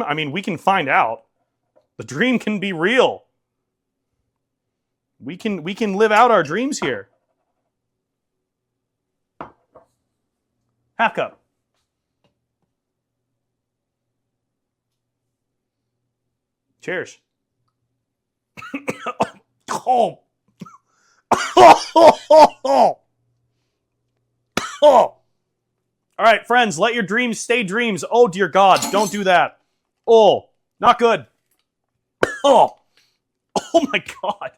I mean, we can find out. The dream can be real. We can live out our dreams here. Half cup. Cheers. Oh. All right, friends, let your dreams stay dreams. Oh, dear God, don't do that. Oh, not good. Oh my God.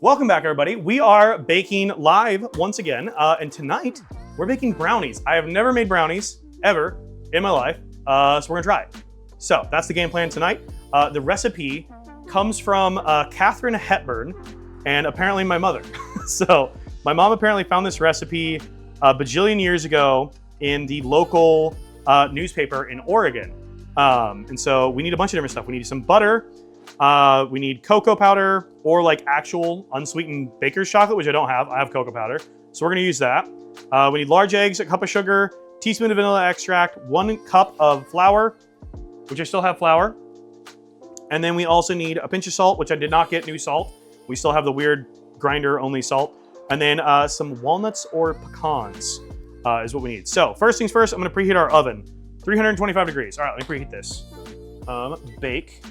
Welcome back, everybody. We are baking live once again, and tonight we're baking brownies. I have never made brownies ever in my life, so we're gonna try it. So that's the game plan tonight. The recipe comes from Katharine Hepburn and apparently my mother. So my mom apparently found this recipe a bajillion years ago in the local newspaper in Oregon. And so we need a bunch of different stuff. We need some butter, we need cocoa powder, or like actual unsweetened baker's chocolate, which I don't have. I have cocoa powder, so we're gonna use that. We need large eggs, a cup of sugar, teaspoon of vanilla extract, 1 cup of flour, which I still have flour. And then we also need a pinch of salt, which I did not get new salt. We still have the weird grinder only salt. And then some walnuts or pecans is what we need. So first things first, I'm gonna preheat our oven. 325 degrees. All right, let me preheat this. Bake.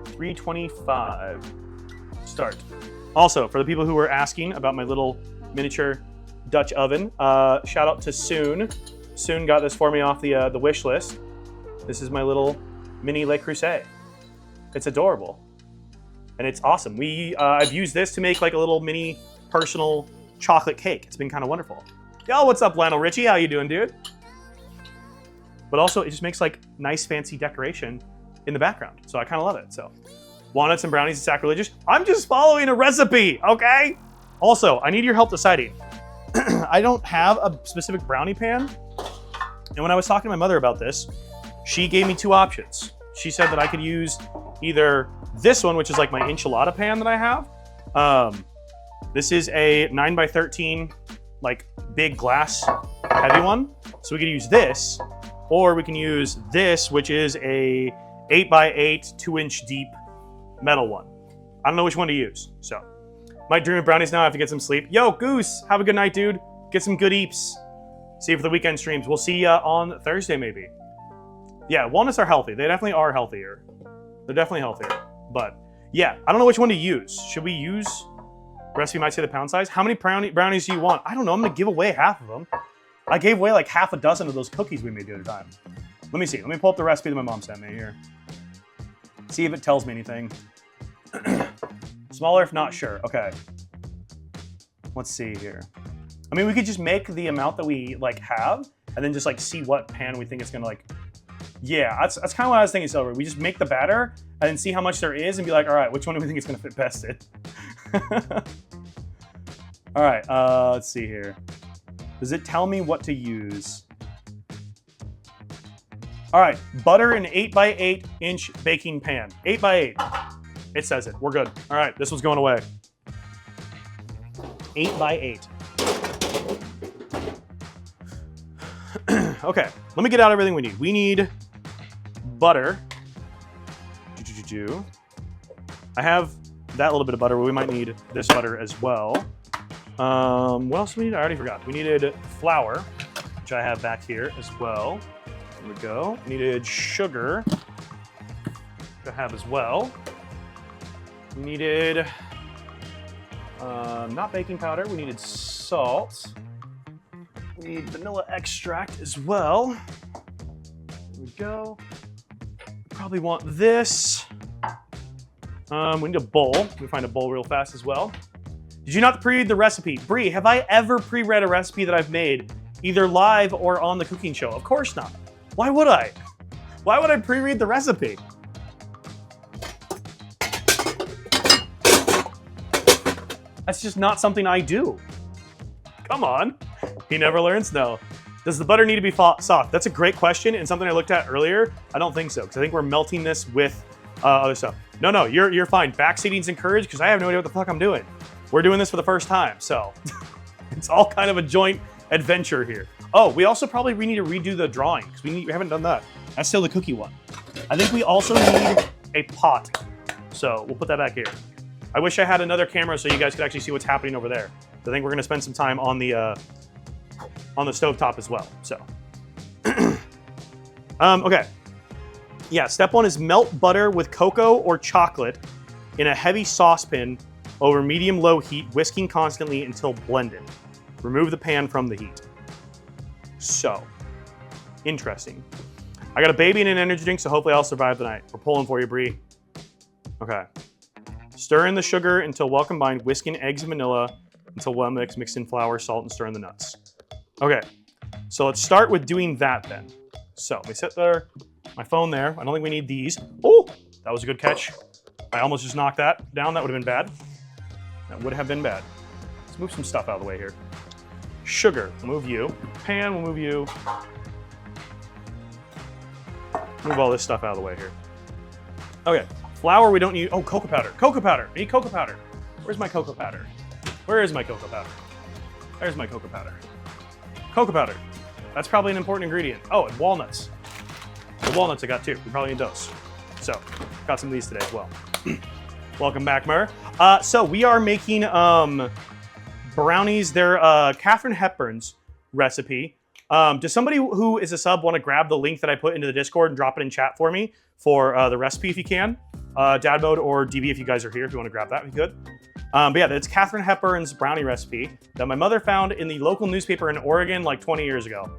325. Start. Also, for the people who were asking about my little miniature Dutch oven, shout out to Soon. Soon got this for me off the wish list. This is my little mini Le Creuset. It's adorable, and it's awesome. I've used this to make like a little mini personal chocolate cake. It's been kind of wonderful. Yo, what's up, Lionel Richie? How you doing, dude? But also, it just makes like nice, fancy decoration in the background. So I kind of love it. So walnuts and brownies is sacrilegious. I'm just following a recipe, okay? Also, I need your help deciding. I don't have a specific brownie pan, and when I was talking to my mother about this, she gave me 2 options. She said that I could use either this one, which is like my enchilada pan that I have. This is a 9x13, like big glass heavy one. So we could use this, or we can use this, which is a 8x8, 2-inch deep metal one. I don't know which one to use. So might dream of brownies now. I have to get some sleep. Yo, Goose, have a good night, dude. Get some good eeps. See you for the weekend streams. We'll see you on Thursday, maybe. Yeah, walnuts are healthy. They definitely are healthier. They're definitely healthier. But yeah, I don't know which one to use. Should we use, recipe might say the pound size. How many brownies do you want? I don't know. I'm gonna give away half of them. I gave away like half a dozen of those cookies we made the other time. Let me see. Let me pull up the recipe that my mom sent me here. See if it tells me anything. Smaller if not, sure. Okay. Let's see here. I mean, we could just make the amount that we like have and then just like see what pan we think it's gonna like. Yeah, that's kind of what I was thinking, Silver. We just make the batter and then see how much there is and be like, all right, which one do we think is going to fit best in? All right, let's see here. Does it tell me what to use? All right, butter an 8x8 inch baking pan. 8x8. It says it. We're good. All right, this one's going away. 8x8. Okay, let me get out everything we need. We need butter. I have that little bit of butter, but we might need this butter as well. What else do we need? I already forgot. We needed flour, which I have back here as well. There we go. We needed sugar, which I have as well. We needed, not baking powder, we needed salt. We need vanilla extract as well. There we go. Probably want this. We need a bowl. Let me find a bowl real fast as well. Did you not pre-read the recipe? Bree, have I ever pre-read a recipe that I've made, either live or on the cooking show? Of course not. Why would I? Why would I pre-read the recipe? That's just not something I do. Come on. He never learns? No. Does the butter need to be soft? That's a great question and something I looked at earlier. I don't think so, because I think we're melting this with other stuff. No, you're fine. Backseating's encouraged because I have no idea what the fuck I'm doing. We're doing this for the first time, so. It's all kind of a joint adventure here. Oh, we also probably need to redo the drawing because we haven't done that. That's still the cookie one. I think we also need a pot. So we'll put that back here. I wish I had another camera so you guys could actually see what's happening over there. I think we're gonna spend some time on the stovetop as well. So, okay. Yeah, step 1 is melt butter with cocoa or chocolate in a heavy saucepan over medium-low heat, whisking constantly until blended. Remove the pan from the heat. So, interesting. I got a baby and an energy drink, so hopefully I'll survive the night. We're pulling for you, Bree. Okay. Stir in the sugar until well combined, whisk in eggs and vanilla until well mixed, mix in flour, salt, and stir in the nuts. Okay, so let's start with doing that then. So we set my phone there. I don't think we need these. Oh, that was a good catch. I almost just knocked that down. That would have been bad. That would have been bad. Let's move some stuff out of the way here. Sugar, we'll move you. Pan, we'll move you. Move all this stuff out of the way here. Okay, flour we don't need. Oh, cocoa powder. Cocoa powder. I need cocoa powder. Where's my cocoa powder? Where is my cocoa powder? There's my cocoa powder. Cocoa powder. That's probably an important ingredient. Oh, and walnuts. The walnuts I got too. We probably need those. So, got some of these today as well. Welcome back, Mur. So we are making brownies. They're Katharine Hepburn's recipe. Does somebody who is a sub want to grab the link that I put into the Discord and drop it in chat for me for the recipe if you can? Dad Mode or DB if you guys are here, if you want to grab that, if you could. But yeah, it's Katharine Hepburn's brownie recipe that my mother found in the local newspaper in Oregon like 20 years ago.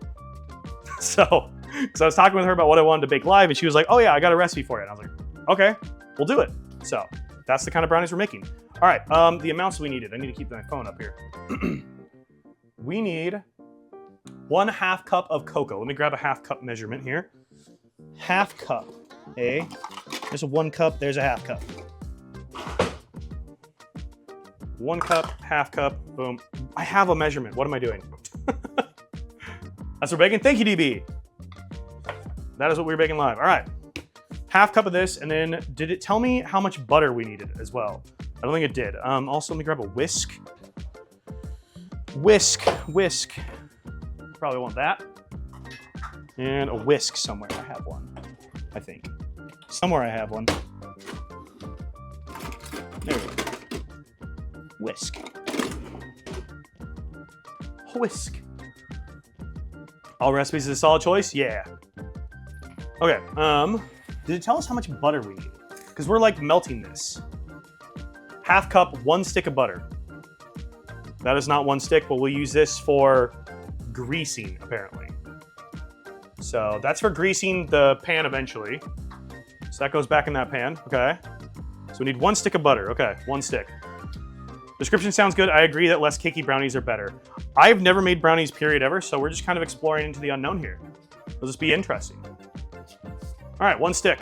So, because I was talking with her about what I wanted to bake live, and she was like, oh yeah, I got a recipe for it. And I was like, okay, we'll do it. So, that's the kind of brownies we're making. All right, the amounts we needed. I need to keep my phone up here. We need 1/2 cup of cocoa. Let me grab a 1/2 cup measurement here. 1/2 cup, eh? There's a 1 cup, there's a 1/2 cup. 1 cup, 1/2 cup, boom. I have a measurement. What am I doing? That's what we're baking. Thank you, DB. That is what we were baking live. All right. 1/2 cup of this, and then did it tell me how much butter we needed as well? I don't think it did. Also, let me grab a whisk. Whisk. Probably want that. And a whisk somewhere. I have one, I think. Somewhere I have one. There we go. Whisk. Whisk. All recipes is a solid choice? Yeah. Okay, did it tell us how much butter we need? Because we're like melting this. 1/2 cup, 1 stick of butter. That is not 1 stick, but we'll use this for greasing, apparently. So that's for greasing the pan eventually. So that goes back in that pan, okay. So we need 1 stick of butter, okay, 1 stick. Description sounds good. I agree that less cakey brownies are better. I've never made brownies, period, ever, so we're just kind of exploring into the unknown here. It'll just be interesting. All right, 1 stick.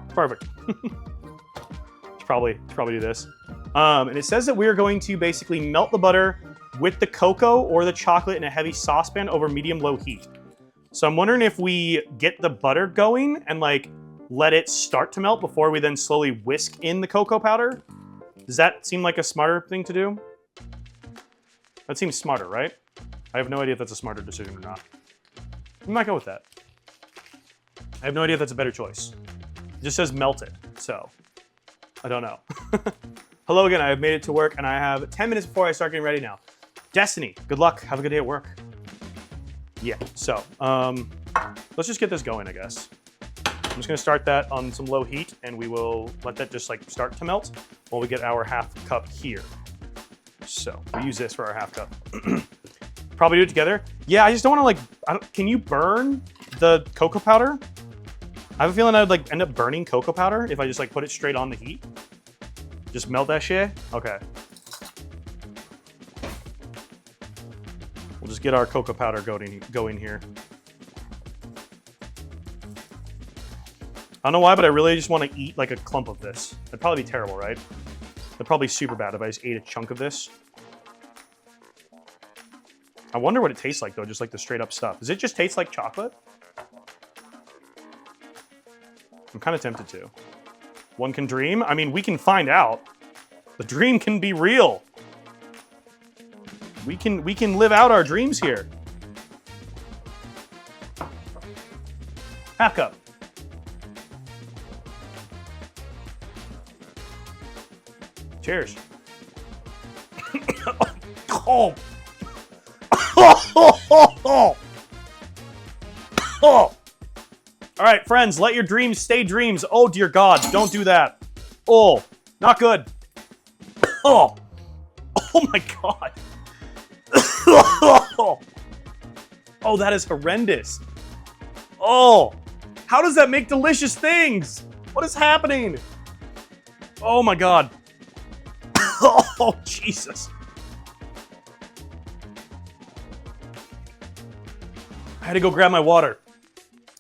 Perfect. Should probably do this. And it says that we're going to basically melt the butter with the cocoa or the chocolate in a heavy saucepan over medium-low heat. So I'm wondering if we get the butter going and like let it start to melt before we then slowly whisk in the cocoa powder. Does that seem like a smarter thing to do? That seems smarter, right? I have no idea if that's a smarter decision or not. We might go with that. I have no idea if that's a better choice. It just says melt it, so I don't know. Hello again, I have made it to work and I have 10 minutes before I start getting ready now. Destiny, good luck, have a good day at work. Yeah, so let's just get this going, I guess. I'm just gonna start that on some low heat and we will let that just like start to melt while we get our 1/2 cup here. So we'll use this for our 1/2 cup. Probably do it together. Yeah, I just don't wanna can you burn the cocoa powder? I have a feeling I would like end up burning cocoa powder if I just like put it straight on the heat. Just melt that shit? Okay. We'll just get our cocoa powder going here. I don't know why, but I really just want to eat like a clump of this. That'd probably be terrible, right? That'd probably be super bad if I just ate a chunk of this. I wonder what it tastes like though, just like the straight up stuff. Does it just taste like chocolate? I'm kind of tempted to. One can dream. I mean, we can find out. The dream can be real. We can live out our dreams here. Half cup. Cheers. Oh. Oh. All right, friends, let your dreams stay dreams. Oh, dear God, don't do that. Oh, not good. Oh, oh my God. Oh, that is horrendous. Oh, how does that make delicious things? What is happening? Oh my God. Oh, Jesus. I had to go grab my water.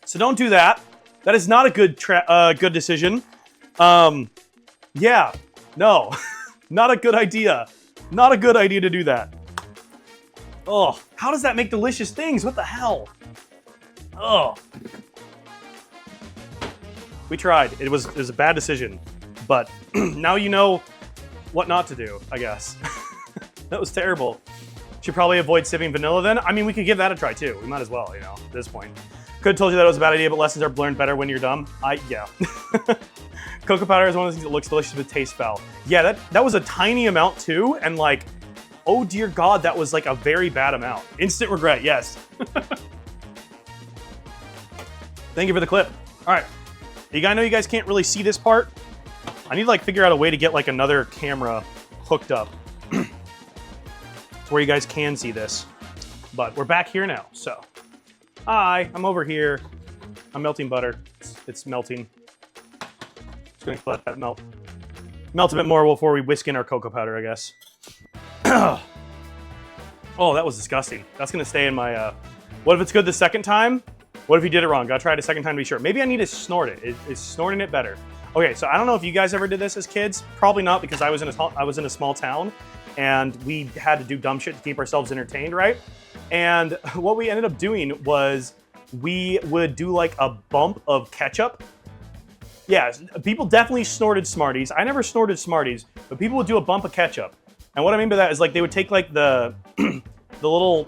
So don't do that. That is not a good decision. Yeah, no, not a good idea. Not a good idea to do that. Oh, how does that make delicious things? What the hell? Oh. We tried. It was a bad decision, but now you know what not to do, I guess. That was terrible. Should probably avoid sipping vanilla then. I mean, we could give that a try too. We might as well, you know, at this point. Could have told you that it was a bad idea, but lessons are learned better when you're dumb. Yeah. Cocoa powder is one of the things that looks delicious but tastes foul. Yeah, that was a tiny amount too, and like, oh dear God, that was like a very bad amount. Instant regret, yes. Thank you for the clip. All right, I know you guys can't really see this part. I need to like figure out a way to get like another camera hooked up to where you guys can see this. But we're back here now, so. Hi, I'm over here. I'm melting butter. It's melting. Just gonna let that melt a bit more before we whisk in our cocoa powder, I guess. Oh, that was disgusting. That's gonna stay in my, what if it's good the second time? What if you did it wrong? Gotta try it a second time to be sure. Maybe I need to snort it. Is snorting it better? Okay, so I don't know if you guys ever did this as kids. Probably not, because I was in a small town and we had to do dumb shit to keep ourselves entertained, right? And what we ended up doing was we would do like a bump of ketchup. Yeah, people definitely snorted Smarties. I never snorted Smarties, but people would do a bump of ketchup. And what I mean by that is like they would take like the the little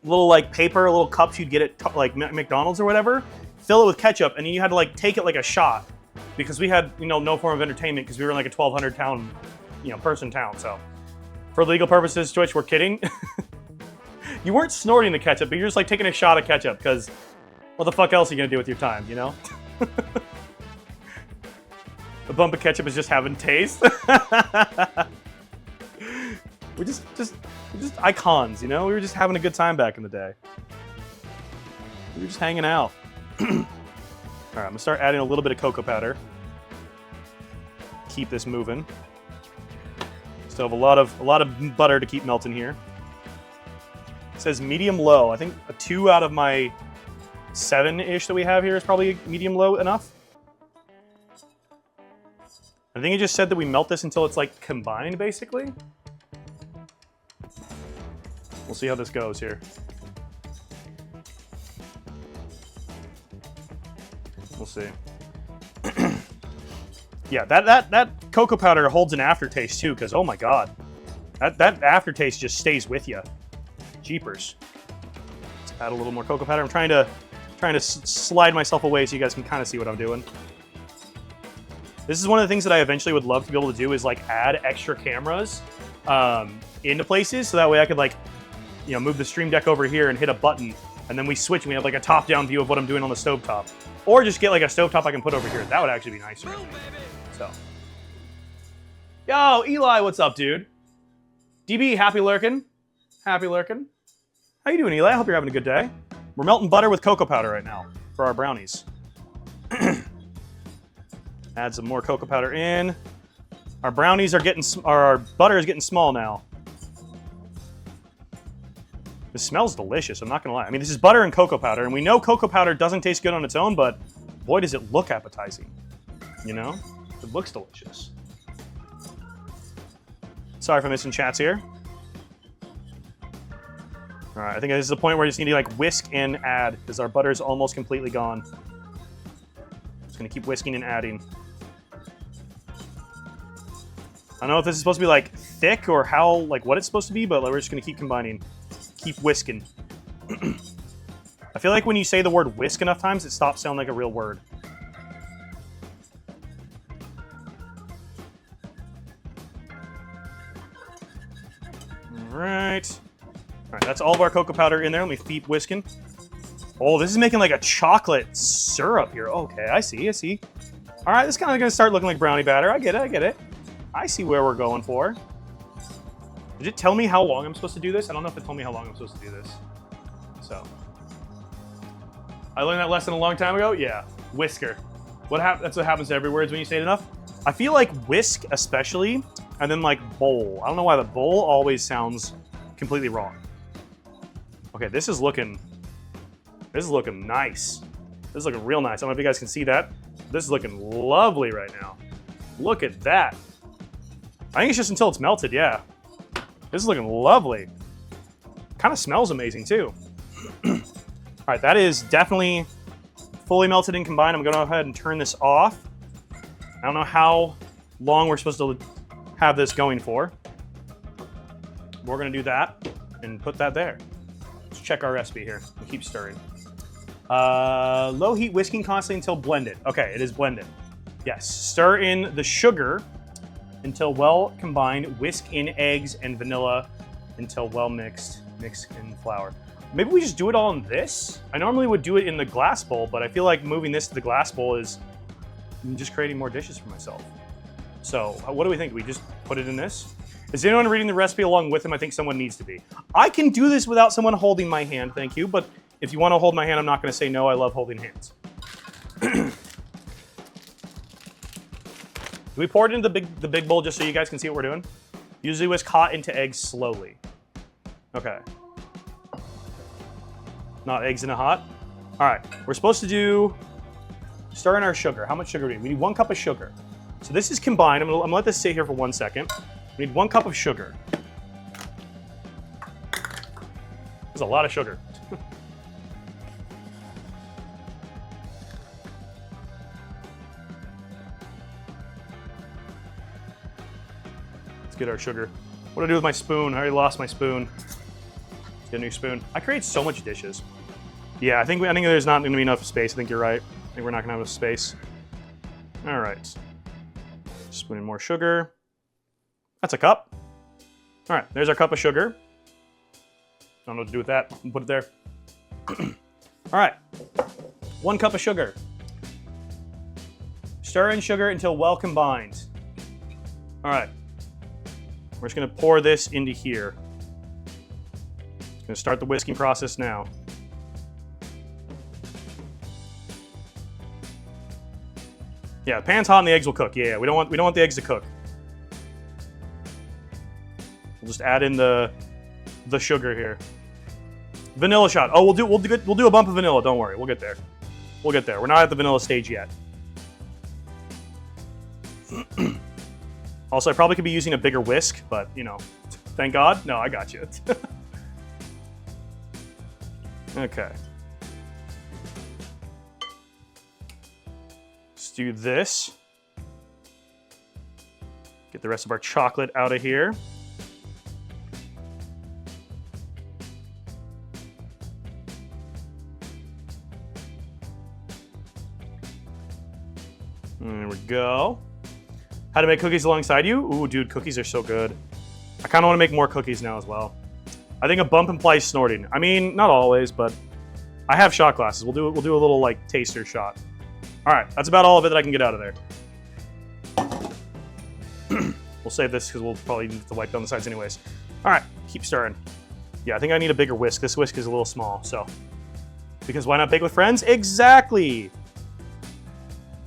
like paper, little cups you'd get at like McDonald's or whatever, fill it with ketchup, and then you had to like take it like a shot because we had, you know, no form of entertainment because we were in like a 1,200 town, you know, person town. So for legal purposes, Twitch, we're kidding. You weren't snorting the ketchup, but you're just like taking a shot of ketchup because what the fuck else are you gonna do with your time, you know? A bump of ketchup is just having taste. We're just icons, you know? We were just having a good time back in the day. We were just hanging out. All right, I'm gonna start adding a little bit of cocoa powder. Keep this moving. Still have a lot of butter to keep melting here. It says medium low. I think a 2 out of my 7-ish that we have here is probably medium low enough. I think it just said that we melt this until it's like combined, basically. We'll see how this goes here. We'll see. Yeah, that cocoa powder holds an aftertaste too, because oh my God, that aftertaste just stays with you. Jeepers. Let's add a little more cocoa powder. I'm trying to slide myself away so you guys can kind of see what I'm doing. This is one of the things that I eventually would love to be able to do is like add extra cameras into places, so that way I could like, you know, move the stream deck over here and hit a button, and then we switch and we have like a top-down view of what I'm doing on the stovetop. Or just get like a stovetop I can put over here. That would actually be nicer. So. Yo, Eli, what's up, dude? DB, happy lurking. Happy lurking. How you doing, Eli? I hope you're having a good day. We're melting butter with cocoa powder right now for our brownies. Add some more cocoa powder in. Our brownies are getting, our butter is getting small now. This smells delicious, I'm not gonna lie. I mean, this is butter and cocoa powder, and we know cocoa powder doesn't taste good on its own, but boy, does it look appetizing. You know? It looks delicious. Sorry for missing chats here. All right, I think this is the point where you just need to like whisk and add, because our butter is almost completely gone. Just gonna keep whisking and adding. I don't know if this is supposed to be like thick or how, like what it's supposed to be, but we're just gonna keep combining, keep whisking. I feel like when you say the word whisk enough times, it stops sounding like a real word. All right, that's all of our cocoa powder in there. Let me keep whisking. Oh, this is making like a chocolate syrup here. Okay, I see. All right, this is kind of gonna start looking like brownie batter. I get it. I see where we're going for. Did it tell me how long I'm supposed to do this? I don't know if it told me how long I'm supposed to do this. So, I learned that lesson a long time ago. Yeah, whisker. That's what happens to every word when you say it enough. I feel like whisk especially, and then like bowl. I don't know why the bowl always sounds completely wrong. Okay, this is looking nice. This is looking real nice. I don't know if you guys can see that. This is looking lovely right now. Look at that. I think it's just until it's melted, yeah. This is looking lovely. Kind of smells amazing too. All right, that is definitely fully melted and combined. I'm gonna go ahead and turn this off. I don't know how long we're supposed to have this going for. We're gonna do that and put that there. Let's check our recipe here and keep stirring. Low heat whisking constantly until blended. Okay, it is blended. Yes, stir in the sugar until well combined. Whisk in eggs and vanilla until well mixed. Mix in flour. Maybe we just do it all in this? I normally would do it in the glass bowl, but I feel like moving this to the glass bowl is just creating more dishes for myself. So what do we think? We just put it in this? Is anyone reading the recipe along with him? I think someone needs to be. I can do this without someone holding my hand, thank you, but if you want to hold my hand, I'm not going to say no. I love holding hands. Do we pour it into the big bowl just so you guys can see what we're doing? Usually whisk hot into eggs slowly. Okay. Not eggs in a hot. All right, we're supposed to stir in our sugar. How much sugar do we need? We need 1 cup of sugar. So this is combined. I'm gonna let this sit here for 1 second. We need 1 cup of sugar. There's a lot of sugar. Let's get our sugar. What do I do with my spoon? I already lost my spoon. Let's get a new spoon. I create so much dishes. Yeah, I think there's not going to be enough space. I think you're right. I think we're not going to have enough space. All right. Spoon in more sugar. That's a cup. All right, there's our cup of sugar. I don't know what to do with that. I'll put it there. All right, 1 cup of sugar. Stir in sugar until well combined. All right, we're just gonna pour this into here. Just gonna start the whisking process now. Yeah, the pan's hot and the eggs will cook. Yeah, we don't want the eggs to cook. We'll just add in the sugar here. Vanilla shot. Oh, we'll do a bump of vanilla. Don't worry, we'll get there. We'll get there. We're not at the vanilla stage yet. Also, I probably could be using a bigger whisk, but you know, thank God. No, I got you. Okay. Let's do this. Get the rest of our chocolate out of here. There we go. How to make cookies alongside you? Ooh, dude, cookies are so good. I kind of want to make more cookies now as well. I think a bump implies snorting. I mean, not always, but I have shot glasses. We'll do a little like taster shot. All right, that's about all of it that I can get out of there. We'll save this because we'll probably need to wipe down the sides anyways. All right, keep stirring. Yeah, I think I need a bigger whisk. This whisk is a little small, so. Because why not bake with friends? Exactly.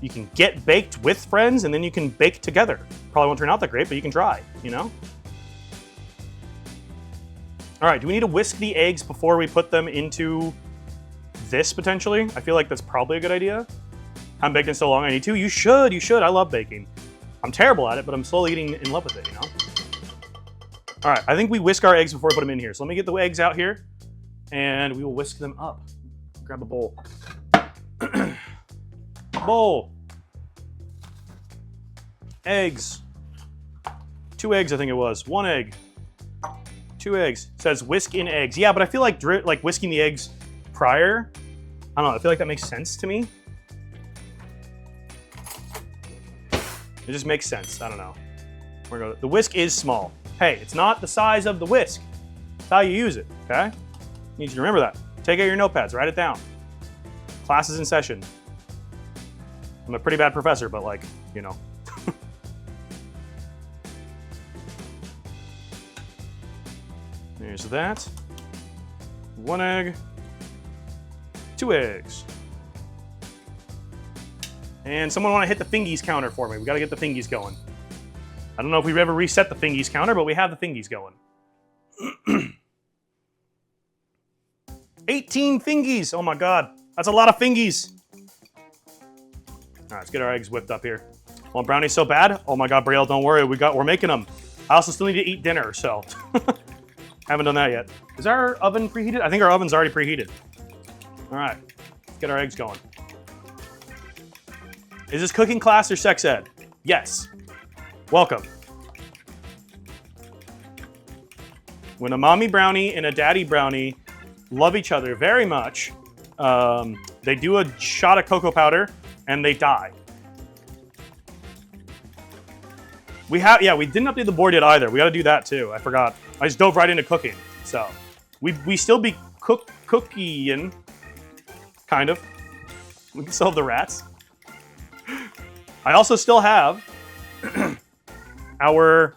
You can get baked with friends and then you can bake together. Probably won't turn out that great, but you can try, you know? All right, do we need to whisk the eggs before we put them into this potentially? I feel like that's probably a good idea. I haven't baked in so long, I need to. You should. I love baking. I'm terrible at it, but I'm slowly getting in love with it, you know? All right, I think we whisk our eggs before we put them in here. So let me get the eggs out here and we will whisk them up. Grab a bowl. Bowl. Eggs. 2 eggs, I think it was. 1 egg. 2 eggs. It says whisk in eggs. Yeah, but I feel like whisking the eggs prior, I don't know, I feel like that makes sense to me. It just makes sense. I don't know. The whisk is small. Hey, it's not the size of the whisk. It's how you use it, okay? Need you to remember that. Take out your notepads, write it down. Class is in session. I'm a pretty bad professor, but like, you know. There's that. 1 egg. 2 eggs. And someone want to hit the fingies counter for me. We got to get the fingies going. I don't know if we've ever reset the fingies counter, but we have the fingies going. 18 fingies. Oh my God. That's a lot of fingies. All right, let's get our eggs whipped up here. Want brownies so bad? Oh my God, Brielle, don't worry. We're making them. I also still need to eat dinner, so. Haven't done that yet. Is our oven preheated? I think our oven's already preheated. All right, let's get our eggs going. Is this cooking class or sex ed? Yes. Welcome. When a mommy brownie and a daddy brownie love each other very much, they do a shot of cocoa powder and they die. We didn't update the board yet either. We got to do that too. I forgot. I just dove right into cooking. So we still be cooking, kind of. We can still have the rats. I also still have our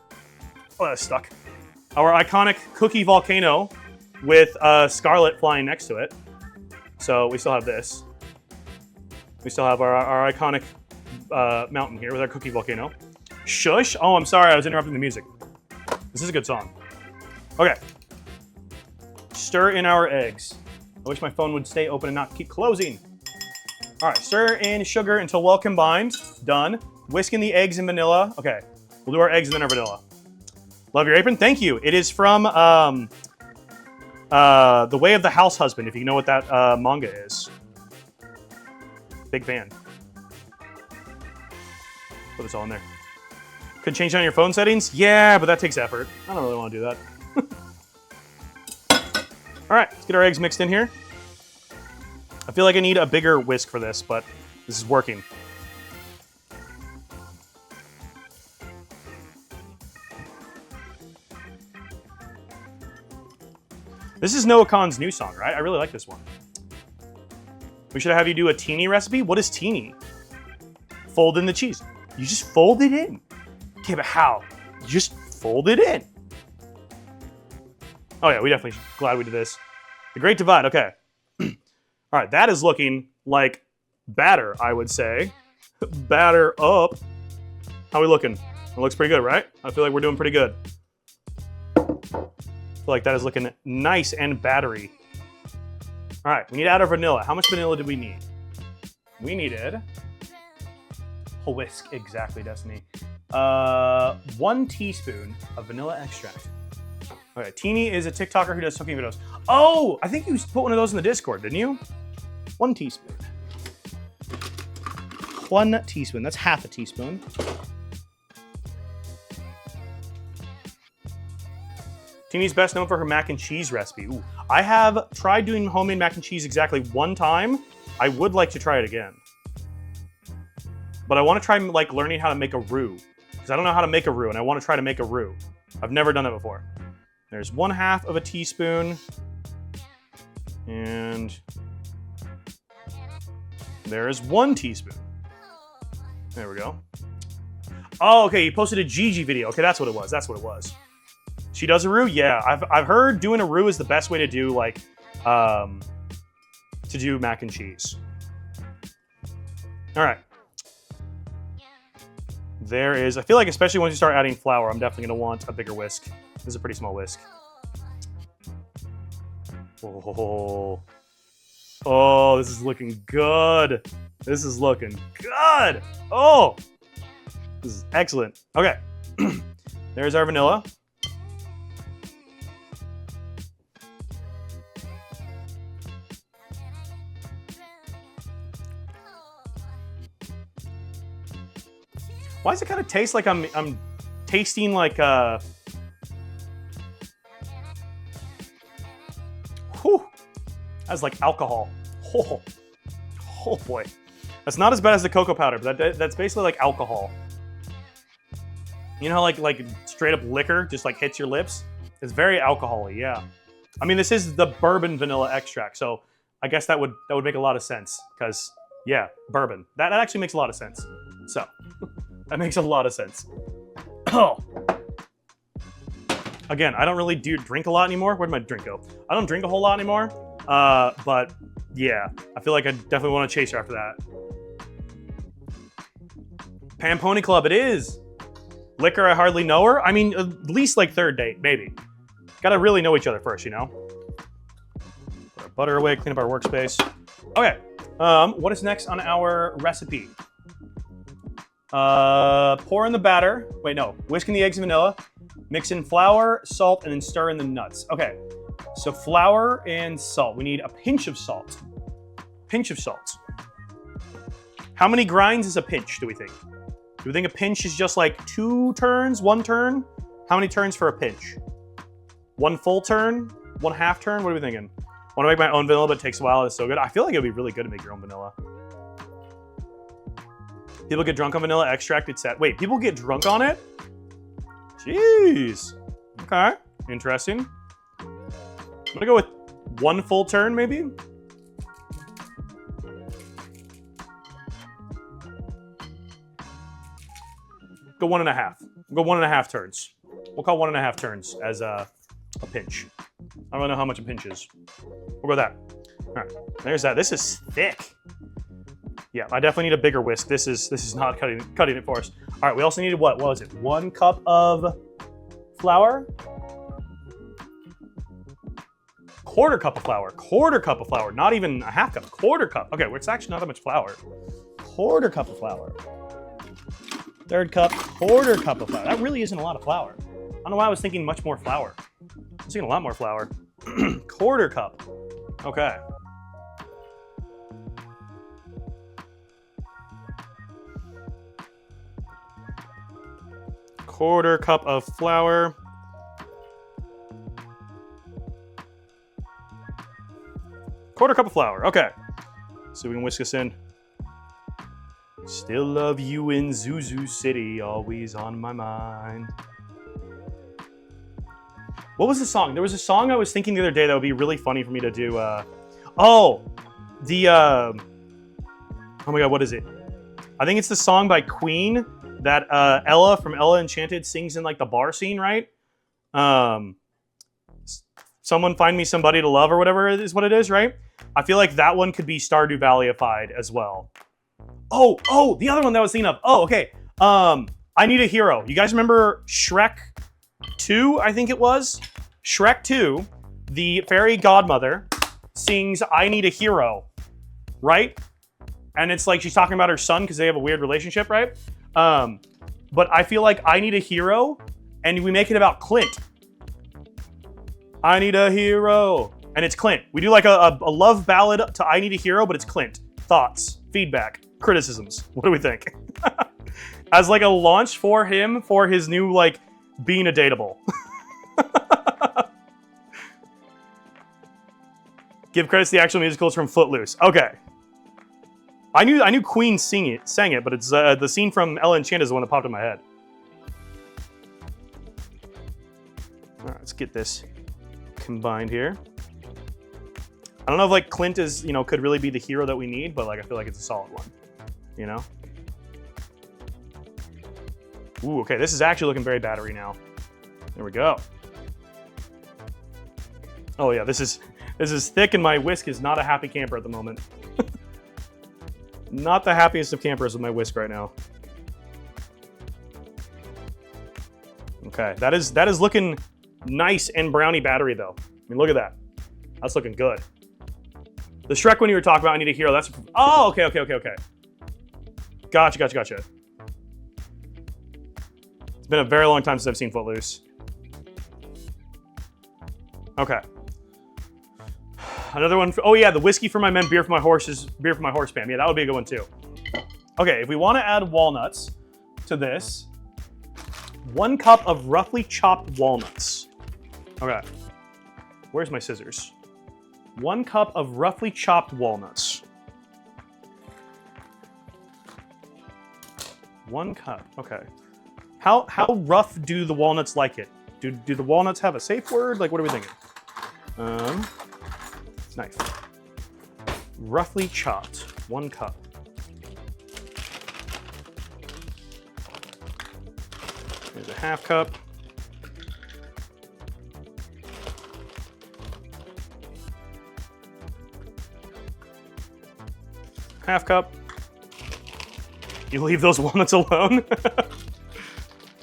stuck. Our iconic cookie volcano with Scarlet flying next to it. So we still have this. We still have our iconic mountain here with our cookie volcano. Shush! Oh, I'm sorry, I was interrupting the music. This is a good song. Okay. Stir in our eggs. I wish my phone would stay open and not keep closing. All right, stir in sugar until well combined. Done. Whisk in the eggs and vanilla. Okay, we'll do our eggs and then our vanilla. Love your apron. Thank you. It is from The Way of the House Husband, if you know what that manga is. Big fan. Put this all in there. Could change on your phone settings? Yeah, but that takes effort. I don't really want to do that. All right, let's get our eggs mixed in here. I feel like I need a bigger whisk for this, but this is working. This is Noah Kahan's new song, right? I really like this one. We should have you do a teeny recipe. What is teeny? Fold in the cheese. You just fold it in. Okay, but how? You just fold it in. Oh yeah, we definitely glad we did this. The Great Divide, okay. All right, that is looking like batter, I would say. Batter up. How are we looking? It looks pretty good, right? I feel like we're doing pretty good. I feel like that is looking nice and battery. All right, we need to add our vanilla. How much vanilla did we need? We needed a whisk, exactly, Destiny. 1 teaspoon of vanilla extract. Okay, Teeny is a TikToker who does cooking videos. Oh, I think you put one of those in the Discord, didn't you? 1 teaspoon. 1 teaspoon. That's half a teaspoon. Teeny's best known for her mac and cheese recipe. Ooh, I have tried doing homemade mac and cheese exactly 1 time. I would like to try it again. But I want to try like learning how to make a roux. Because I don't know how to make a roux, and I want to try to make a roux. I've never done it before. There's 1/2 of a teaspoon. And there's 1 teaspoon. There we go. Oh, okay, you posted a Gigi video. Okay, that's what it was. That's what it was. She does a roux? Yeah, I've heard doing a roux is the best way to do like to do mac and cheese. All right. There is, I feel like especially once you start adding flour, I'm definitely gonna want a bigger whisk. This is a pretty small whisk. Oh, this is looking good. This is looking good. Oh, this is excellent. Okay, there's our vanilla. Why does it kind of taste like I'm tasting like whew, that's like alcohol. Oh boy. That's not as bad as the cocoa powder, but that's basically like alcohol. You know how like straight up liquor just like hits your lips? It's very alcohol-y, yeah. I mean, this is the bourbon vanilla extract, so I guess that would make a lot of sense, because yeah, bourbon. That actually makes a lot of sense. So that makes a lot of sense. Oh. Again, I don't really drink a lot anymore. Where'd my drink go? I don't drink a whole lot anymore. But yeah, I feel like I definitely want to chase her after that. Pamponi Club, it is. Liquor, I hardly know her. I mean, at least like third date, maybe. Gotta really know each other first, you know? Put our butter away, clean up our workspace. Okay, what is next on our recipe? Pour in the batter. Wait, no. Whisk in the eggs and vanilla. Mix in flour, salt, and then stir in the nuts. Okay, so flour and salt. We need a pinch of salt. Pinch of salt. How many grinds is a pinch, do we think? Do we think a pinch is just like 2 turns, 1 turn? How many turns for a pinch? 1 full turn? 1 half turn? What are we thinking? I want to make my own vanilla, but it takes a while. It's so good. I feel like it would be really good to make your own vanilla. People get drunk on vanilla extract. It's that. Wait, people get drunk on it? Jeez. Okay. Interesting. I'm gonna go with 1 full turn, maybe? Go 1.5. Go 1.5 turns. We'll call 1.5 turns as a pinch. I don't know how much a pinch is. We'll go that. All right, there's that. This is thick. Yeah, I definitely need a bigger whisk. This is not cutting it for us. All right, we also needed what was it? 1 cup of flour. 1/4 cup of flour. 1/4 cup of flour. Not even a half cup. 1/4 cup. Okay, well, it's actually not that much flour. 1/4 cup of flour. 1/3 cup. 1/4 cup of flour. That really isn't a lot of flour. I don't know why I was thinking much more flour. I was thinking a lot more flour. 1/4 cup. Okay. Quarter cup of flour. Quarter cup of flour. Okay. So we can whisk this in. Still love you in Zuzu City, always on my mind. What was the song? There was a song I was thinking the other day that would be really funny for me to do. Oh my God, what is it? I think it's the song by Queen that Ella from Ella Enchanted sings in like the bar scene, right? Someone find me somebody to love or whatever is what it is, right? I feel like that one could be Stardew Valley-ified as well. Oh, the other one that I was thinking of. Oh, okay. I Need a Hero. You guys remember Shrek 2, I think it was? Shrek 2, the fairy godmother sings I Need a Hero, right? And it's like she's talking about her son because they have a weird relationship, right? But I feel like I Need a Hero, and we make it about Clint. I need a hero. And it's Clint. We do like a love ballad to I Need a Hero, but it's Clint. Thoughts, feedback, criticisms. What do we think? As like a launch for him for his new like being a dateable. Give credits to the actual musicals from Footloose. Okay. I knew Queen sang it, but it's the scene from Ella Enchanted is the one that popped in my head. All right, let's get this combined here. I don't know if like Clint is, could really be the hero that we need, but like I feel like it's a solid one, Ooh, okay, this is actually looking very battery now. There we go. Oh yeah, this is thick and my whisk is not a happy camper at the moment. Not the happiest of campers with my whisk right now. Okay, that is looking nice and brownie battery though. I mean, look at that. That's looking good. The Shrek one you were talking about, I Need a Hero, that's... Oh, okay. Gotcha. It's been a very long time since I've seen Footloose. Okay. Another one. Oh yeah, the whiskey for my men, beer for my horses, beer for my horse spam. Yeah, that would be a good one too. Okay, if we want to add walnuts to this, 1 cup of roughly chopped walnuts. Okay. Where's my scissors? 1 cup of roughly chopped walnuts. 1 cup. Okay. How rough do the walnuts like it? Do the walnuts have a safe word? Like, what are we thinking? Knife. Roughly chopped. 1 cup. There's a 1/2 cup. Half cup. You leave those walnuts alone.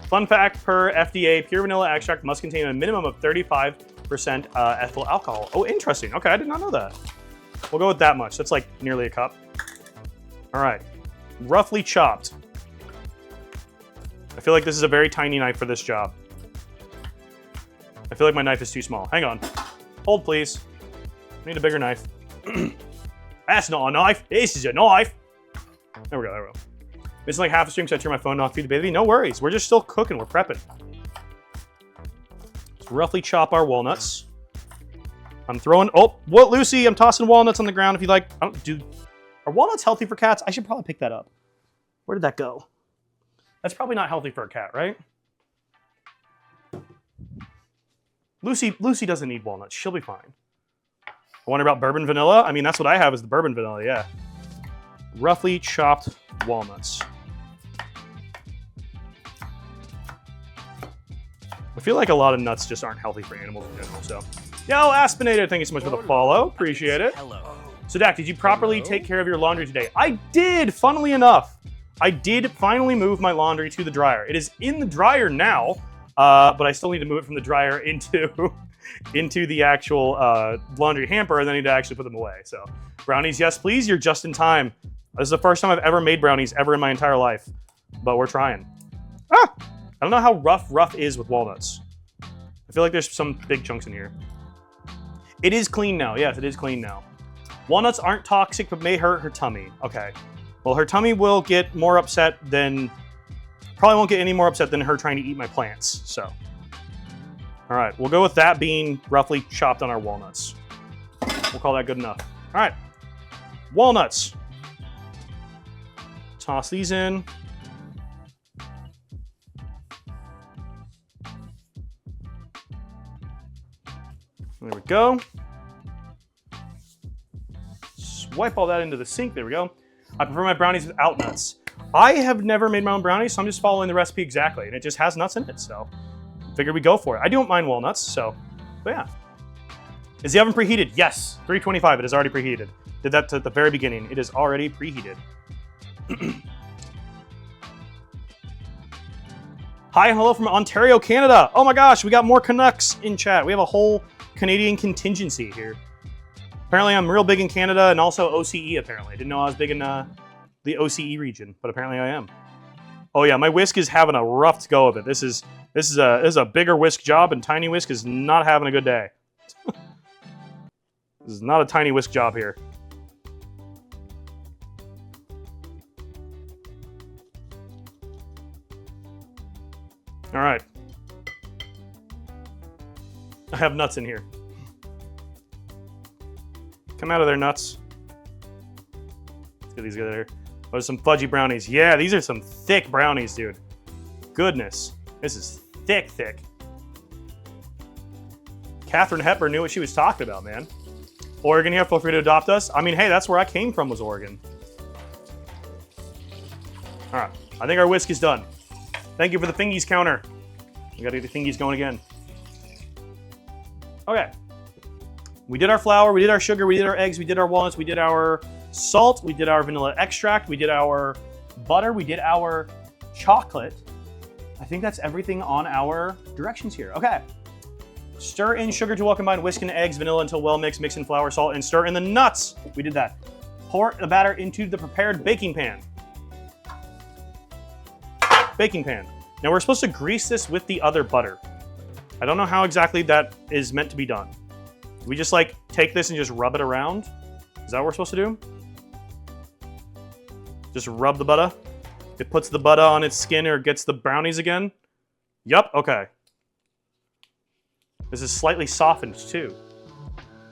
Fun fact, per FDA, pure vanilla extract must contain a minimum of 35% ethyl alcohol. Oh, interesting. Okay, I did not know that. We'll go with that much. That's like nearly a cup. All right, roughly chopped. I feel like this is a very tiny knife for this job. I feel like my knife is too small. Hang on. Hold, please. I need a bigger knife. That's not a knife. This is a knife. There we go. There we go. It's like half a stream, so I turned my phone off. Feed the baby. No worries. We're just still cooking. We're prepping. Let's roughly chop our walnuts. I'm throwing. Oh, what, Lucy? I'm tossing walnuts on the ground. If you like, are walnuts healthy for cats? I should probably pick that up. Where did that go? That's probably not healthy for a cat, right? Lucy doesn't need walnuts. She'll be fine. I wonder about bourbon vanilla. I mean, that's what I have is the bourbon vanilla. Yeah. Roughly chopped walnuts. I feel like a lot of nuts just aren't healthy for animals in general, so. Yo, Aspinator, thank you so much for the follow. Appreciate it. Hello. So, Dak, did you properly take care of your laundry today? I did, funnily enough. I did finally move my laundry to the dryer. It is in the dryer now, but I still need to move it from the dryer into the actual laundry hamper, and then I need to actually put them away. So, brownies, yes, please. You're just in time. This is the first time I've ever made brownies ever in my entire life, but we're trying. I don't know how rough is with walnuts. I feel like there's some big chunks in here. It is clean now. Yes, it is clean now. Walnuts aren't toxic, but may hurt her tummy. Okay. Well, her tummy will get more upset than... Probably won't get any more upset than her trying to eat my plants, so. All right, we'll go with that being roughly chopped on our walnuts. We'll call that good enough. All right, walnuts. Toss these in. There we go. Swipe all that into the sink. There we go. I prefer my brownies without nuts. I have never made my own brownies, so I'm just following the recipe exactly, and it just has nuts in it, so figured we go for it. I don't mind walnuts, so, but yeah. Is the oven preheated? Yes, 325, it is already preheated. Did that at the very beginning. It is already preheated. Hi and hello from Ontario, Canada. Oh my gosh, we got more Canucks in chat. We have a whole Canadian contingency here. Apparently I'm real big in Canada and also OCE apparently. I didn't know I was big in the OCE region, but apparently I am. Oh yeah, my whisk is having a rough go of it. This is a bigger whisk job, and tiny whisk is not having a good day. This is not a tiny whisk job here. All right. I have nuts in here. Come out of there, nuts. Let's get these guys here. Oh, there's some fudgy brownies. Yeah, these are some thick brownies, dude. Goodness. This is thick, thick. Katharine Hepburn knew what she was talking about, man. Oregon here, feel free to adopt us. I mean, hey, that's where I came from, was Oregon. All right, I think our whisk is done. Thank you for the thingies counter. We gotta get the thingies going again. Okay. We did our flour, we did our sugar, we did our eggs, we did our walnuts, we did our salt, we did our vanilla extract, we did our butter, we did our chocolate. I think that's everything on our directions here. Okay. Stir in sugar to well combine, whisk in eggs, vanilla until well mixed, mix in flour, salt, and stir in the nuts. We did that. Pour the batter into the prepared baking pan. Baking pan. Now we're supposed to grease this with the other butter. I don't know how exactly that is meant to be done. We just like take this and just rub it around. Is that what we're supposed to do? Just rub the butter. It puts the butter on its skin or gets the brownies again. Yup, okay. This is slightly softened too.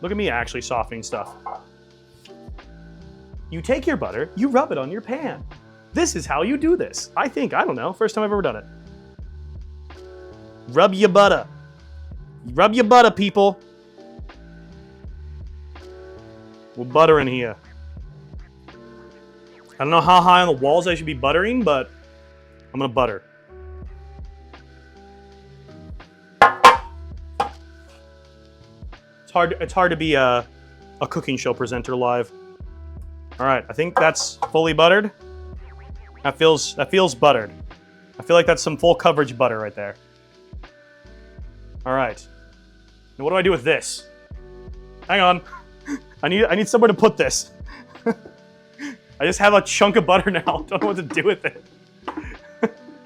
Look at me actually softening stuff. You take your butter, you rub it on your pan. This is how you do this. I don't know, first time I've ever done it. Rub your butter. Rub your butter, people. We're buttering here. I don't know how high on the walls I should be buttering, but I'm gonna butter. It's hard to be a cooking show presenter live. All right, I think that's fully buttered. That feels buttered. I feel like that's some full coverage butter right there. All right. Now what do I do with this? Hang on. I need somewhere to put this. I just have a chunk of butter now. Don't know what to do with it.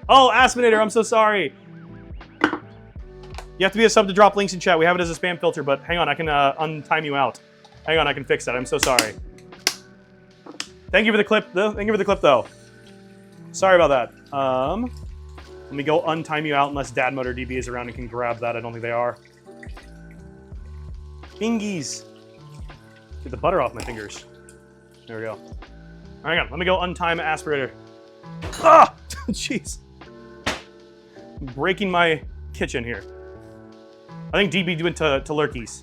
Oh, Aspinator, I'm so sorry. You have to be a sub to drop links in chat. We have it as a spam filter, but hang on, I can untime you out. Hang on, I can fix that. I'm so sorry. Thank you for the clip, though. Thank you for the clip, though. Sorry about that. Let me go untime you out unless Dad Motor DB is around and can grab that. I don't think they are. Fingies. Get the butter off my fingers. There we go. Hang on, let me go untime aspirator. Ah! Jeez. I'm breaking my kitchen here. I think DB went to Lurkies.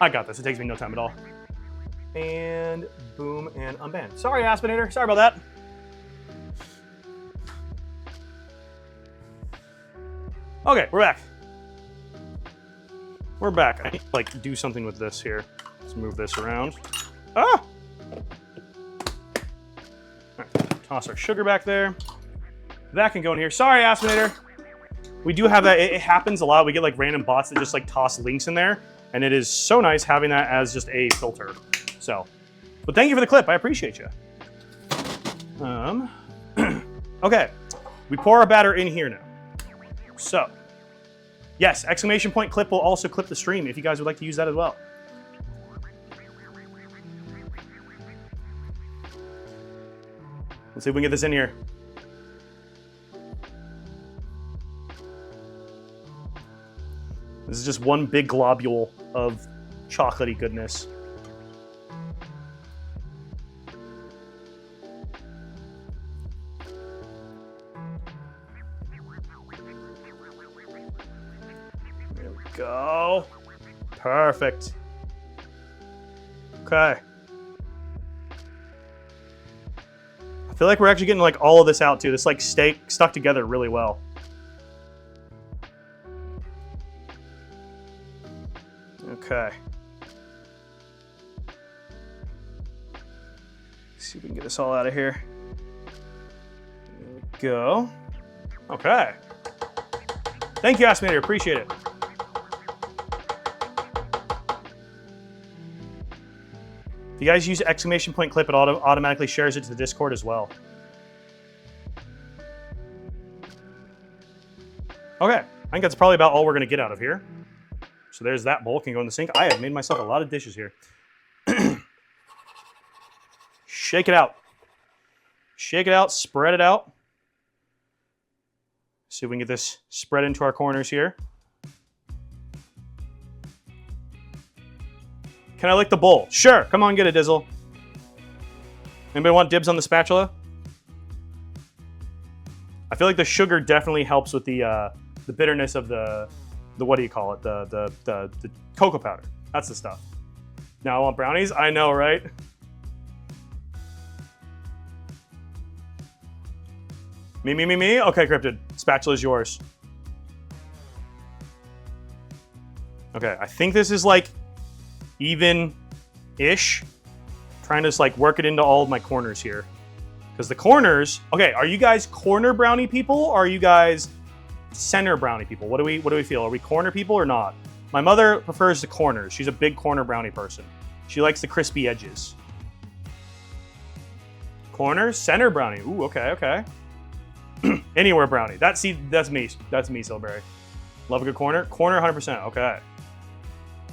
I got this. It takes me no time at all. And boom and unbanned. Sorry, Aspinator. Sorry about that. Okay, we're back. We're back. I need to like do something with this here. Let's move this around. Ah! All right, toss our sugar back there. That can go in here. Sorry, Aspinator. We do have that. It happens a lot. We get like random bots that just like toss links in there, and it is so nice having that as just a filter. So, but thank you for the clip. I appreciate you. Okay, we pour our batter in here now. So, yes, exclamation point clip will also clip the stream if you guys would like to use that as well. Let's see if we can get this in here. This is just one big globule of chocolatey goodness. There we go. Perfect. Okay. I feel like we're actually getting like all of this out too. This like stuck together really well. Okay. Let's see if we can get this all out of here. There we go. Okay. Thank you, Aspinator. Appreciate it. If you guys use exclamation point clip, it automatically shares it to the Discord as well. Okay. I think that's probably about all we're going to get out of here. So there's that bowl, can go in the sink. I have made myself a lot of dishes here. Shake it out. Shake it out, spread it out. See if we can get this spread into our corners here. Can I lick the bowl? Sure, come on, get it, Dizzle. Anybody want dibs on the spatula? I feel like the sugar definitely helps with the bitterness of the what do you call it? The cocoa powder. That's the stuff. Now I want brownies? I know, right? Me? Okay, Cryptid. Spatula's yours. Okay, I think this is like even-ish. Trying to just like work it into all of my corners here. Because the corners, okay, are you guys corner brownie people or are you guys center brownie people? What do we feel? Are we corner people or not? My mother prefers the corners. She's a big corner brownie person. She likes the crispy edges. Corner, center brownie. Ooh, okay. Anywhere brownie. That's me. That's me, Silberry. Love a good corner. Corner 100%. Okay.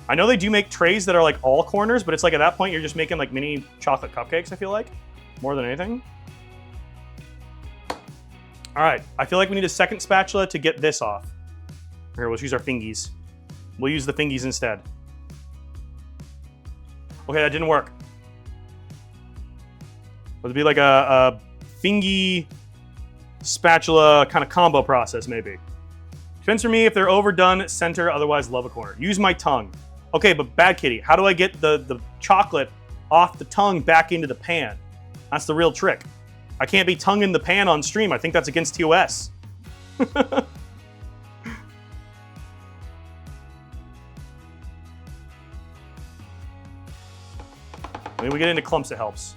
I know they do make trays that are like all corners, but it's like at that point you're just making like mini chocolate cupcakes, I feel like. More than anything. All right, I feel like we need a second spatula to get this off. Here, we'll use our fingies. We'll use the fingies instead. Okay, that didn't work. It'd be like a fingy spatula kind of combo process, maybe. Depends for me if they're overdone, center, otherwise love a corner. Use my tongue. Okay, but Bad Kitty, how do I get the chocolate off the tongue back into the pan? That's the real trick. I can't be tongue in the pan on stream. I think that's against TOS. I mean, we get into clumps, it helps.